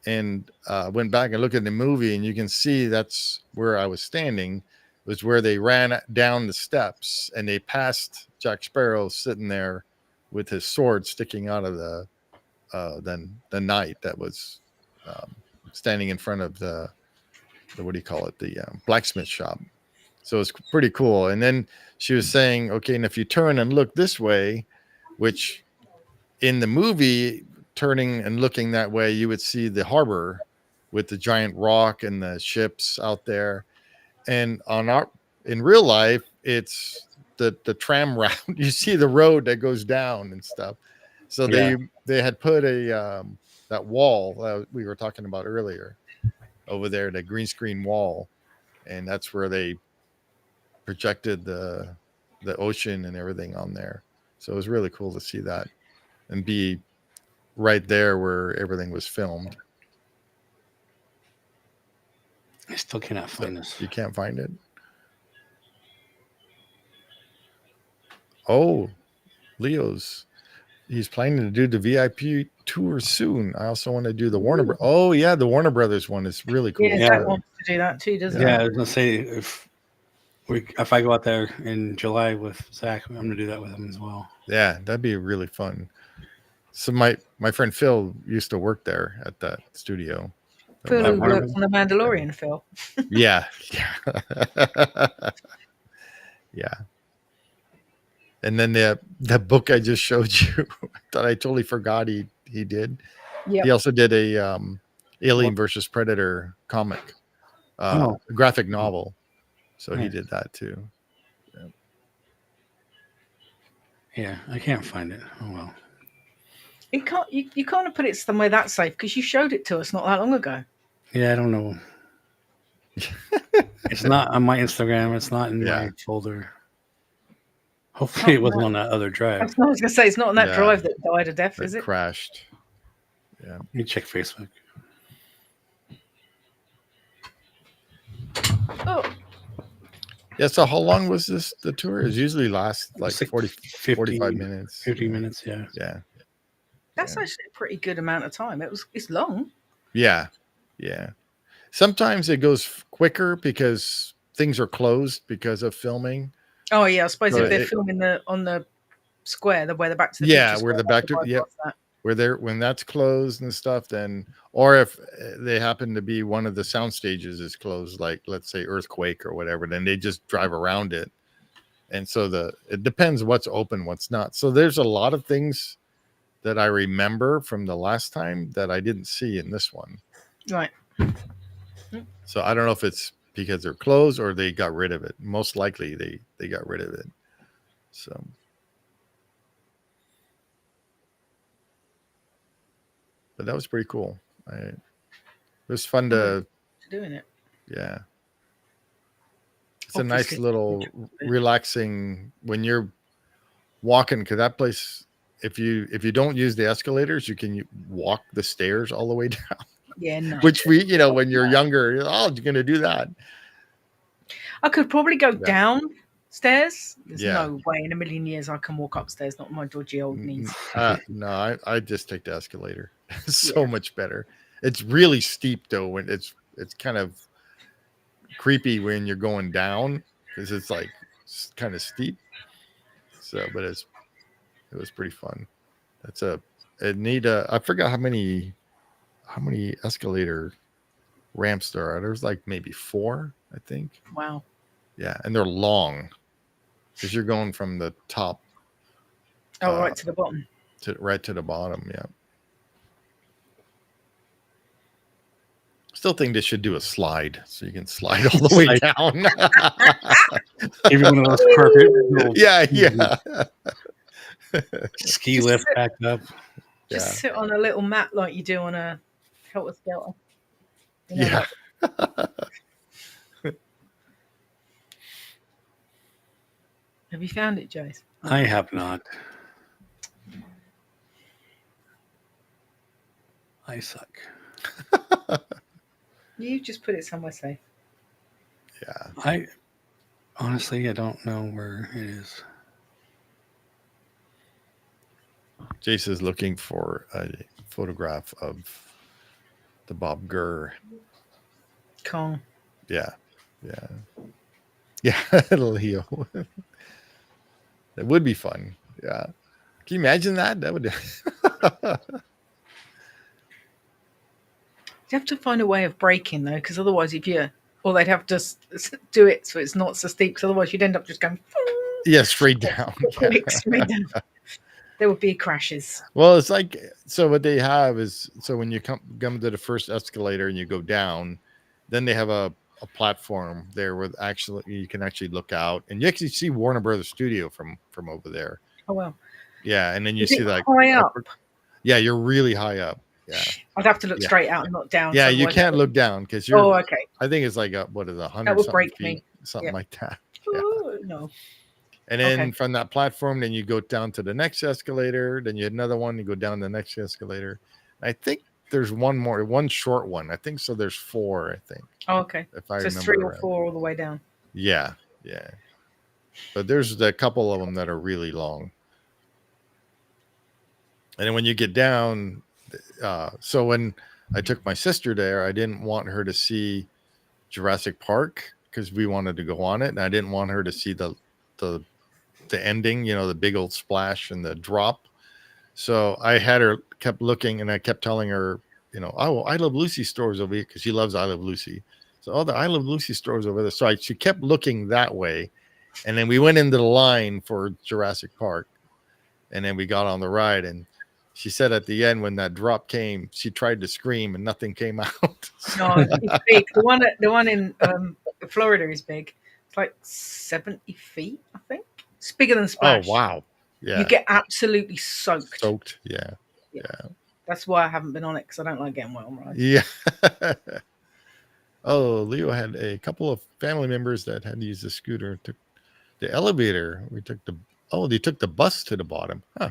and went back and looked at the movie, and you can see that's where I was standing. Was where they ran down the steps, and they passed Jack Sparrow sitting there with his sword sticking out of the knight that was standing in front of the what do you call it, the blacksmith shop. So it's pretty cool. And then she was saying, okay, and if you turn and look this way, which in the movie, turning and looking that way, you would see the harbor with the giant rock and the ships out there. And in real life, it's the tram route. You see the road that goes down and stuff. So they had put that wall that we were talking about earlier over there, the green screen wall, and that's where they projected the ocean and everything on there. So it was really cool to see that and be right there where everything was filmed. I still cannot find this. You can't find it? Oh, he's planning to do the VIP tour soon. I also want to do the Warner. Oh yeah, the Warner Brothers one is really cool. Yeah, Zach wants to do that too, doesn't he? Yeah, I was gonna say if I go out there in July with Zach, I'm gonna do that with him as well. Yeah, that'd be really fun. So my friend Phil used to work there at that studio. Phil who works on The Mandalorian, Phil. Yeah. Yeah. And then that book I just showed you that I totally forgot he did. Yeah. He also did a Alien versus Predator comic, graphic novel. So he did that too. Yeah, I can't find it. Oh well. You can't have put it somewhere that safe because you showed it to us not that long ago. Yeah, I don't know. It's not on my Instagram. It's not in my folder. Hopefully, it wasn't on that other drive. That's what I was going to say. It's not on that drive that died of death, is it? Crashed. Yeah. Let me check Facebook. Oh. Yeah, so how long was the tour? It usually lasts like 45 minutes. 50 minutes, yeah. Yeah. That's actually a pretty good amount of time. It's long. Yeah. Yeah. Sometimes it goes quicker because things are closed because of filming. Oh yeah, I suppose if they're filming on the square, where the Back to the Future where the Back to when that's closed and stuff, then or if they happen to be one of the sound stages is closed, like let's say earthquake or whatever, then they just drive around it. And so it depends what's open, what's not. So there's a lot of things that I remember from the last time that I didn't see in this one. Right. So I don't know if it's because they're closed or they got rid of it. Most likely they got rid of it. So but that was pretty cool. It was fun to doing it. Yeah. It's a nice little relaxing when you're walking, because that place, if you don't use the escalators, you can walk the stairs all the way down. Yeah, no. Which when you're younger, you're going to do that. I could probably go downstairs. There's no way in a million years I can walk upstairs, not my dodgy old knees. No, I just take the escalator. It's so much better. It's really steep though, when it's kind of creepy when you're going down because it's like kind of steep. So, but it was pretty fun. I forgot how many escalator ramps there are. There's like maybe 4, I think. Wow. Yeah, and they're long because you're going from the top. Right to the bottom. Right to the bottom, yeah. Still think they should do a slide so you can slide all the way down. Even one of those carpet. Yeah. Ski lift back up. Just sit on a little mat like you do on a Helter Skelter. Yeah. Have you found it, Jace? I have not. I suck. You just put it somewhere safe. Yeah. I honestly, I don't know where it is. Jace is looking for a photograph of the Bob Gurr. Kong. Yeah. Yeah. Yeah. Leo. That would be fun. Yeah. Can you imagine that? That would. You have to find a way of breaking though, because otherwise, or they'd have to do it so it's not so steep. Because otherwise, you'd end up just going. Yeah, straight down. Yeah. Straight down. There would be crashes. Well, it's like, so what they have is, so when you come to the first escalator and you go down, then they have a platform there where actually you can actually look out and you actually see Warner Brothers Studio from over there. Oh wow. Yeah, and then you Is see it like high up? Yeah, you're really high up. Yeah. I'd have to look Yeah. straight out and not down. Yeah, so you otherwise can't look down because you're. Oh, okay. I think it's like what is it, 100 That would something break feet, me. something Yeah. like that. Yeah. Ooh, no. And then Okay. from that platform, then you go down to the next escalator. Then you had another one. You go down the next escalator. I think there's one short one. I think so. There's 4. I think. Oh, okay. If I So it's remember 3 or right. 4 all the way down. Yeah, yeah. But there's a couple of them that are really long. And then when you get down, so when I took my sister there, I didn't want her to see Jurassic Park because we wanted to go on it, and I didn't want her to see the ending, the big old splash and the drop. So I had her kept looking, and I kept telling her, oh, I Love Lucy stores over here because she loves I Love Lucy. So the I Love Lucy stores over there. So she kept looking that way, and then we went into the line for Jurassic Park, and then we got on the ride, and she said at the end when that drop came, she tried to scream and nothing came out. No, it's big. The one in Florida is big. It's like 70 feet, I think. It's bigger than Splash. Oh wow! Yeah, you get absolutely soaked. Yeah. That's why I haven't been on it because I don't like getting wet on rides. Yeah. Oh, Leo had a couple of family members that had to use the scooter. Took the elevator. They took the bus to the bottom. Huh.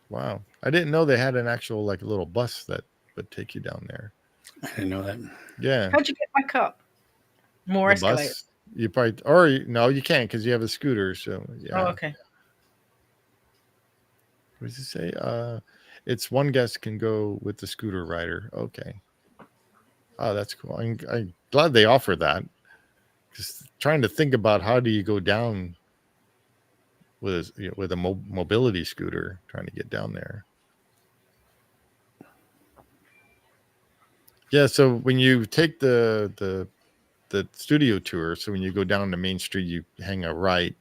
Wow. I didn't know they had an actual like little bus that would take you down there. I didn't know that. Yeah. How'd you get back up? More escalators. Bus? You probably, no, you can't because you have a scooter. So yeah. Oh, okay. What does it say? It's one guest can go with the scooter rider. Okay. Oh, that's cool. I'm glad they offer that. Just trying to think about how do you go down with a mobility scooter, trying to get down there. Yeah. So when you take the studio tour, so when you go down the main street, you hang a right,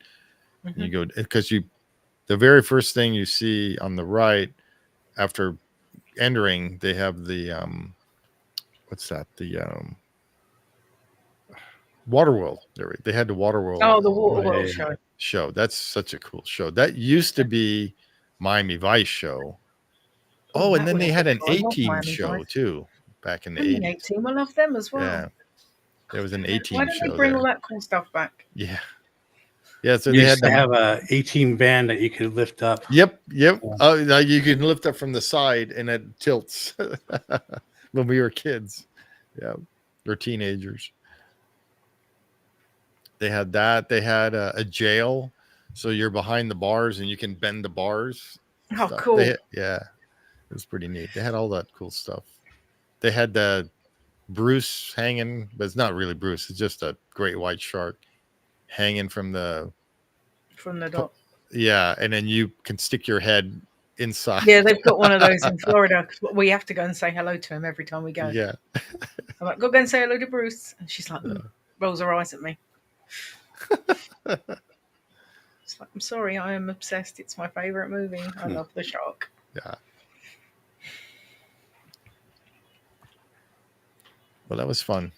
and you go because the very first thing you see on the right after entering, they have the what's that? The Waterworld. They had the Waterworld. Oh, the Waterworld show. That's such a cool show. That used to be Miami Vice show. Oh, and then they had an A-Team show too back in the 80s. A-Team, I love them as well. Yeah, there was an A-Team show. Why don't they bring all that cool stuff back? Yeah. Yeah, so they had to have a A-Team van that you could lift up. Yep. Oh, you can lift up from the side and it tilts. When we were kids, yeah, or teenagers. They had that. They had a jail, so you're behind the bars and you can bend the bars. Oh, stuff. Cool! Yeah, it was pretty neat. They had all that cool stuff. They had the Bruce hanging, but it's not really Bruce. It's just a great white shark hanging from the dock. Yeah, and then you can stick your head inside. Yeah, they've got one of those in Florida. We have to go and say hello to him every time we go. Yeah. I'm like, go and say hello to Bruce. And she's like, rolls her eyes at me. It's like, I'm sorry, I am obsessed. It's my favorite movie. I love the shark. Yeah. Well, that was fun.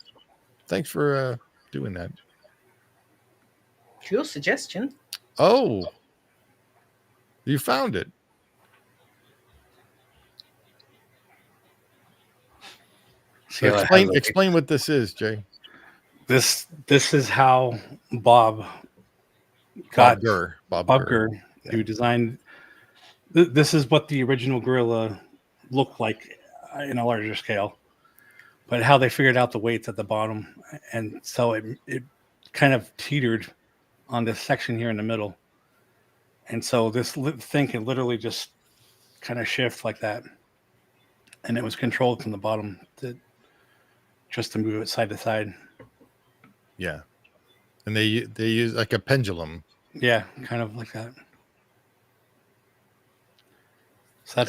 Thanks for doing that. It's your suggestion. Oh, you found it. Explain what this is, Jay. This is how Bob Gurr, who designed. This is what the original gorilla looked like in a larger scale. but how they figured out the weights at the bottom, and so it kind of teetered on this section here in the middle, and so this thing can literally just kind of shift like that, and it was controlled from the bottom just to move it side to side. Yeah, and they use like a pendulum. Yeah, kind of like that. So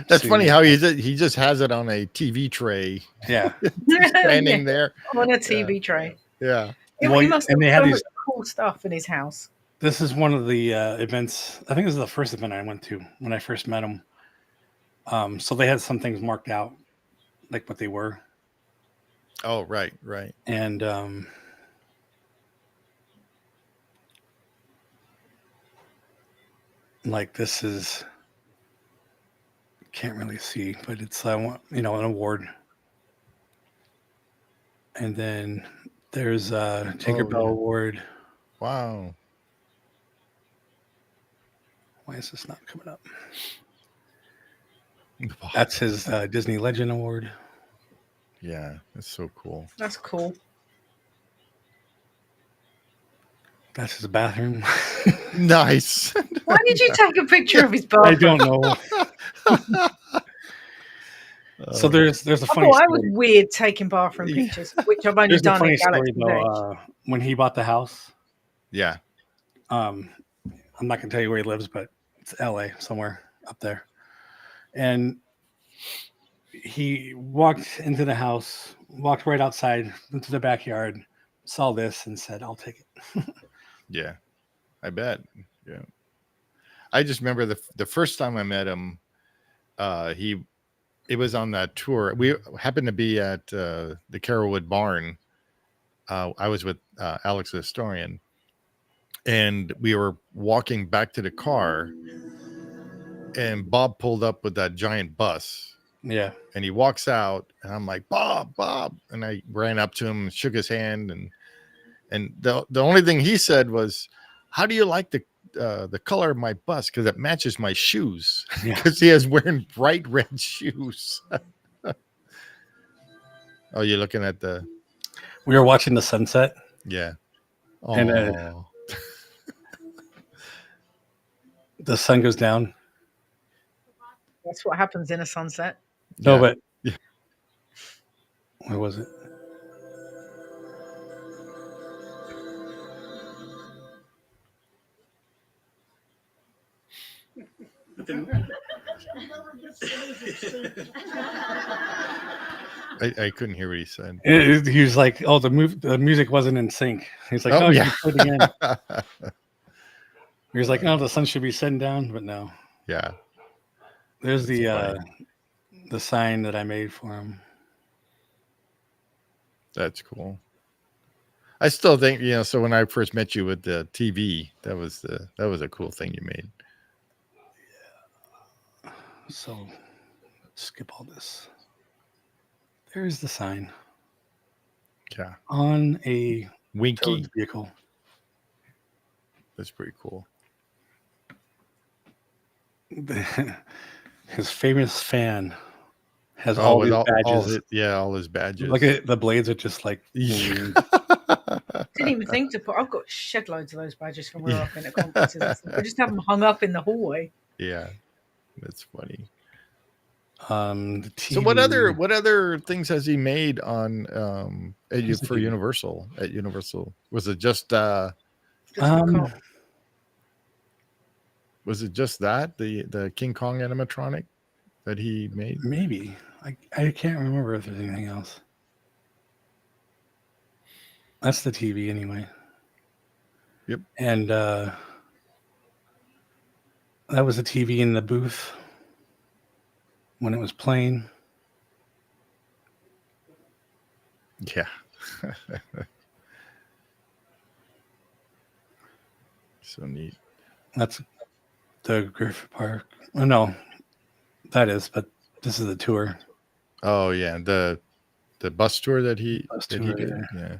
That's funny how he just has it on a TV tray. Yeah, standing there on a TV tray. Yeah. He must have so much cool stuff in his house. This is one of the events. I think this is the first event I went to when I first met him. So they had some things marked out, like what they were. Oh, right. And like this is, can't really see, but it's an award. And then there's a Tinkerbell Award. Wow. Why is this not coming up? That's his Disney Legend Award. Yeah, that's so cool. That's cool. That's his bathroom. Nice. Why did you take a picture of his bathroom? I don't know. So there's a funny story. I was weird taking bathroom pictures, which I've only done in Galaxy Edge. When he bought the house. Yeah. I'm not gonna tell you where he lives, but it's LA somewhere up there. And he walked into the house, walked right outside into the backyard, saw this and said, "I'll take it." Yeah, I bet. Yeah. I just remember the first time I met him, it was on that tour. We happened to be at the Carrollwood Barn. I was with Alex the Historian, and we were walking back to the car, and Bob pulled up with that giant bus. Yeah. And he walks out, and I'm like, Bob. And I ran up to him, shook his hand, and the only thing he said was, "How do you like the color of my bus? Because it matches my shoes." Because he is wearing bright red shoes. Oh, you're looking at the... We were watching the sunset. Yeah. And the sun goes down. That's what happens in a sunset. No, yeah. but yeah. Where was it? I couldn't hear what he said. He was like, "Oh, the music wasn't in sync." He's like, "Oh, yeah." He was like, "Oh, the sun should be setting down," but no. Yeah. There's the sign that I made for him. That's cool. I still think, so when I first met you with the TV, that was a cool thing you made. Yeah. So let's skip all this. There's the sign. Yeah. On a Winky vehicle. That's pretty cool. His famous fan has all his badges. All his badges. Look at the blades are just like. Didn't even think to put. I've got shed loads of those badges from where I've been at conferences. I just have them hung up in the hallway. Yeah, that's funny. So what other things has he made on for Universal? At Universal, was it just was it just that the King Kong animatronic that he made? Maybe I can't remember if there's anything else. That's the TV anyway. Yep. And that was a TV in the booth when it was playing. Yeah. So neat. That's the Griffith Park. Oh, no, that is, but this is the tour. Oh yeah, the bus tour that he did. Yeah.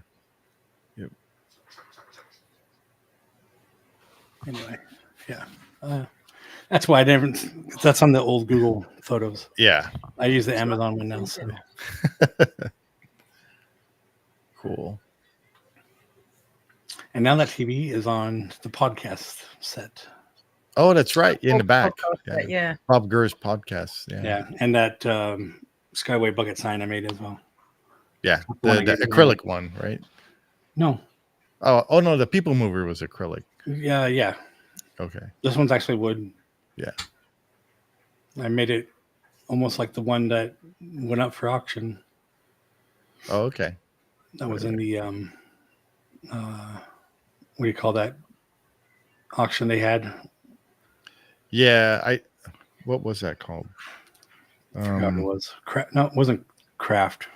Yep. Anyway, yeah. That's why I never. That's on the old Google photos. Yeah. I use the Amazon one now. So And now that TV is on the podcast set. Oh, that's right. In the back. Podcast, yeah. Bob Gurr's podcast. Yeah. Yeah. And that Skyway bucket sign I made as well. Yeah. The one I The gave you. acrylic one, right? No. Oh no, the people mover was acrylic. Yeah. Okay. This one's actually wood. Yeah. I made it almost like the one that went up for auction. Oh, okay. That was in the what do you call that auction they had? Yeah, what was that called? I forgot what it was. No, it wasn't Craft.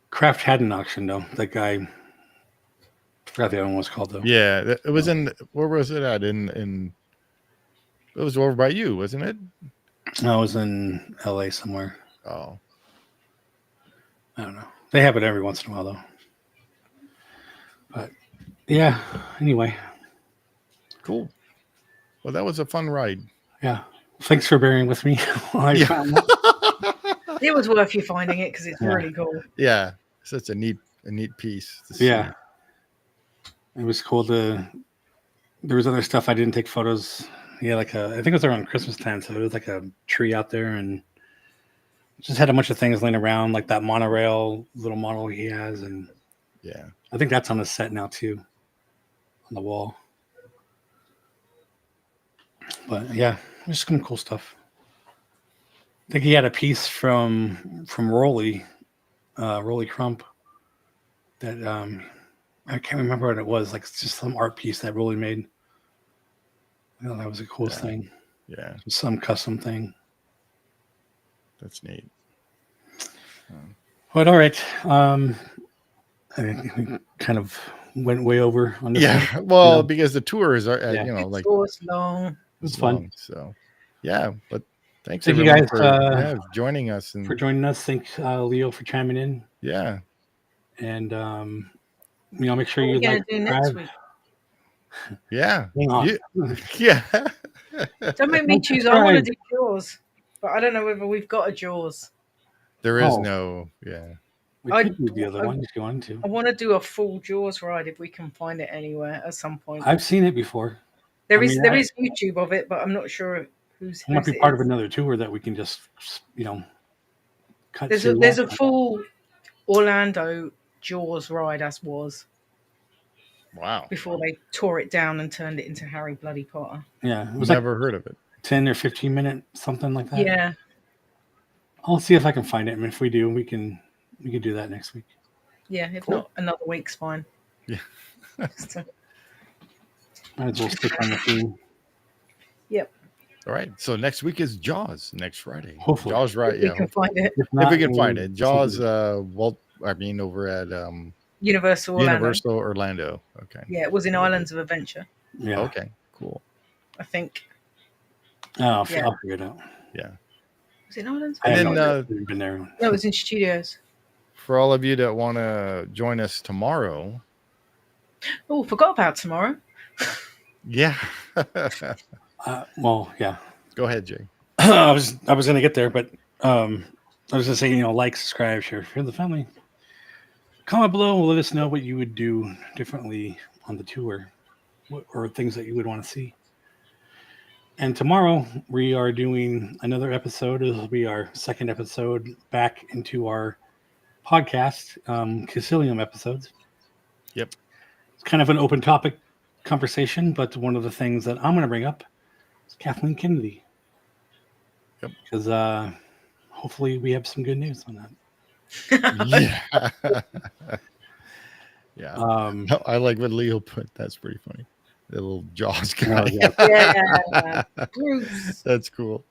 Craft had an auction though. That guy, I forgot the other one was called though. Yeah, it was in. Where was it at? In it was over by you, wasn't it? No, it was in LA somewhere. Oh, I don't know. They have it every once in a while though. But yeah. Anyway. cool. Well, that was a fun ride. Yeah. Thanks for bearing with me. I found that. It was worth you finding it because it's really cool. Yeah, such a neat piece. To see. Yeah. It was cool to. There was other stuff I didn't take photos. Yeah, like I think it was around Christmas time, so it was like a tree out there, and just had a bunch of things laying around, like that monorail little model he has, and yeah, I think that's on the set now too, on the wall. But yeah, just some cool stuff. I think he had a piece from Rolly Crump that I can't remember what it was. Like it's just some art piece that Rolly made. I thought that was the coolest thing. Yeah, Some custom thing. that's neat. But all right, I think we kind of went way over on this. Yeah, one. well, because the tours are, like It's long. It was fun. So, yeah, but thanks Thank you everyone guys for joining us and for joining us. Thanks, Leo, for chiming in. yeah, And make sure you What are we like, gonna do next subscribe. week? yeah, Hang on. yeah. Don't make me choose. I want to do Jaws, but I don't know whether we've got a Jaws. There is Oh. no, yeah. We I- could do the other one if you want to. I want to do a full Jaws ride if we can find it anywhere at some point. I've seen it before. There I is mean, I- YouTube of it, but I'm not sure who's. It might whose be it part of is. another tour that we can just, cut There's to. a full Orlando Jaws ride as was Wow, before they tore it down and turned it into Harry Bloody Potter. Yeah, it was like never heard of it. 10 or 15 minute something like that. Yeah, I'll see if I can find it. And if we do, we can do that next week. yeah. If Cool. not, another week's fine. Yeah. So, Might as well stick on the theme. yep. All right, so next week is Jaws next Friday. Hopefully. Jaws, right? If we Yeah, can find it. If, if we can we'll find it. do Jaws, something. over at Universal Orlando. Universal Orlando. Okay. Yeah, it was in Islands of Adventure, Yeah. Okay. Cool. I think. Oh, I'll figure it out. Yeah. Was it in Islands? I And have then, no idea. We've been there. No, it was in Studios. For all of you that want to join us tomorrow, Oh, forgot about tomorrow. yeah. Well, yeah. Go ahead, Jay. I was going to get there, but I was going to say, like, subscribe, share for the family. Comment below and let us know what you would do differently on the tour or things that you would want to see. And tomorrow we are doing another episode. This will be our second episode back into our podcast, Casilium episodes. Yep. It's kind of an open topic conversation, but one of the things that I'm going to bring up is Kathleen Kennedy. Yep. Because hopefully we have some good news on that. Yeah. Yeah. Um, I like what Leo put. That's pretty funny. The little Jaws guy. yeah. Yeah. Bruce. That's cool.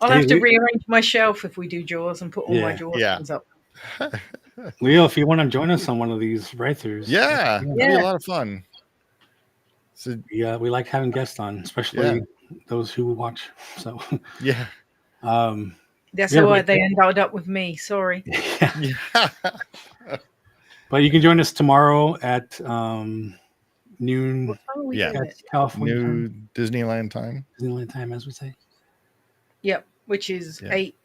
I'll have to Hey, rearrange my shelf if we do Jaws and put all my Yeah. Jaws Yeah. things up. Leo, if you want to join us on one of these write-throughs, Yeah. It'd be Yeah. a lot of fun. So, yeah, we like having guests on, especially those who watch. So, yeah. That's Yeah, why but- they ended up with me. Sorry. Yeah. but you can join us tomorrow at noon What time are we Yeah. doing at it? California New time, Disneyland time. Disneyland time, as we say. Yep, which is Yeah. 8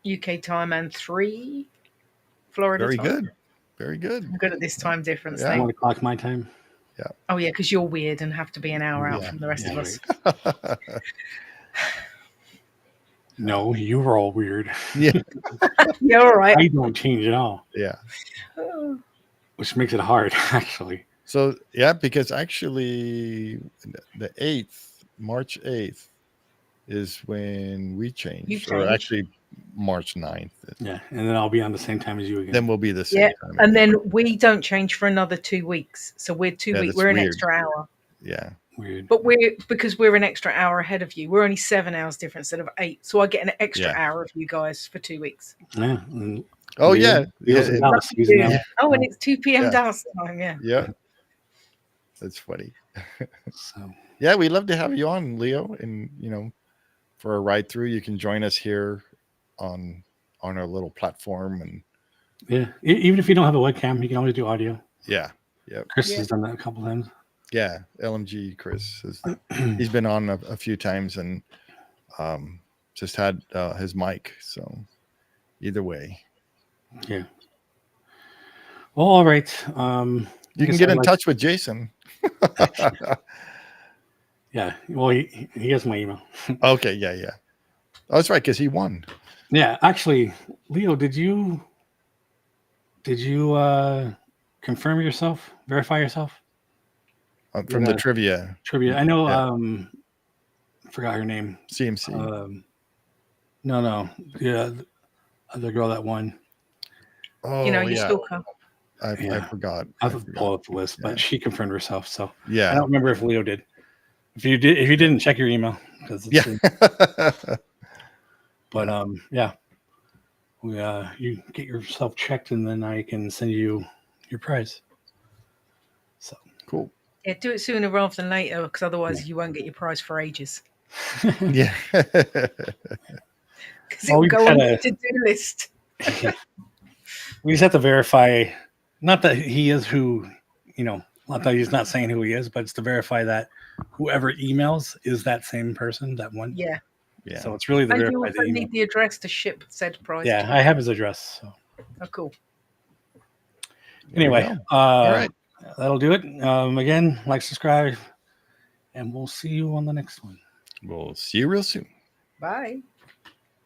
UK time and 3 Florida Very time. good. Very good. I'm good at this time difference Yeah. thing. 1 o'clock my time. Oh yeah, because you're weird and have to be an hour out Yeah. from the rest of Yeah, us. No, you were all weird. Yeah. Yeah, all right. I don't change at all, Yeah. which makes it hard, actually. So yeah, because actually the 8th, March 8th is when we changed, or changed. actually March 9th. Yeah, and then I'll be on the same time as you again. Then we'll be the same Yeah, time. and again. then we don't change for another 2 weeks. So we're 2 Yeah, weeks. that's We're an weird. extra hour. Yeah. Weird. But because we're an extra hour ahead of you. We're only 7 hours different instead of 8. So I get an extra Yeah. hour of you guys for 2 weeks. Yeah. And Oh Leo- yeah. Leo's in Dallas. He's in Yeah. LA. Oh, and it's 2 p.m. Yeah. Dallas time. Yeah. Yeah. That's funny. So Yeah, we'd love to have you on, Leo, and for a ride through. You can join us here on our little platform, and yeah, even if you don't have a webcam, you can always do audio. yeah. Yep. Chris Yeah. has done that a couple times. Yeah, LMG Chris he's been on a few times, and just had his mic. So either way, Yeah. Well, all right. you can get in touch with Jason. Yeah. Well, he has my email. Okay. Yeah. Oh, that's right, because he won. Yeah. Actually, Leo, did you confirm yourself? Verify yourself? From the trivia. I know. Yeah. Forgot her name. CMC. No. Yeah, the other girl that won. Oh, Your yeah. stalker. I Yeah. forgot. I have to pull up the list, but she confirmed herself. So I Yeah. don't remember if Leo did. If you didn't, check your email because Yeah. But yeah, you get yourself checked, and then I can send you your prize. So Cool. Yeah, do it sooner rather than later, because otherwise you won't get your prize for ages. Yeah. Because it will go on the to-do list. We just have to verify, not that he is who, not that he's not saying who he is, but it's to verify that whoever emails is that same person that won. Yeah. Yeah. So it's really the And you verify also the email. need the address to ship said prize. Yeah, to. I have his address. So Oh, cool. anyway, All right. that'll do it. Again, like, subscribe, and we'll see you on the next one. We'll see you real soon. Bye.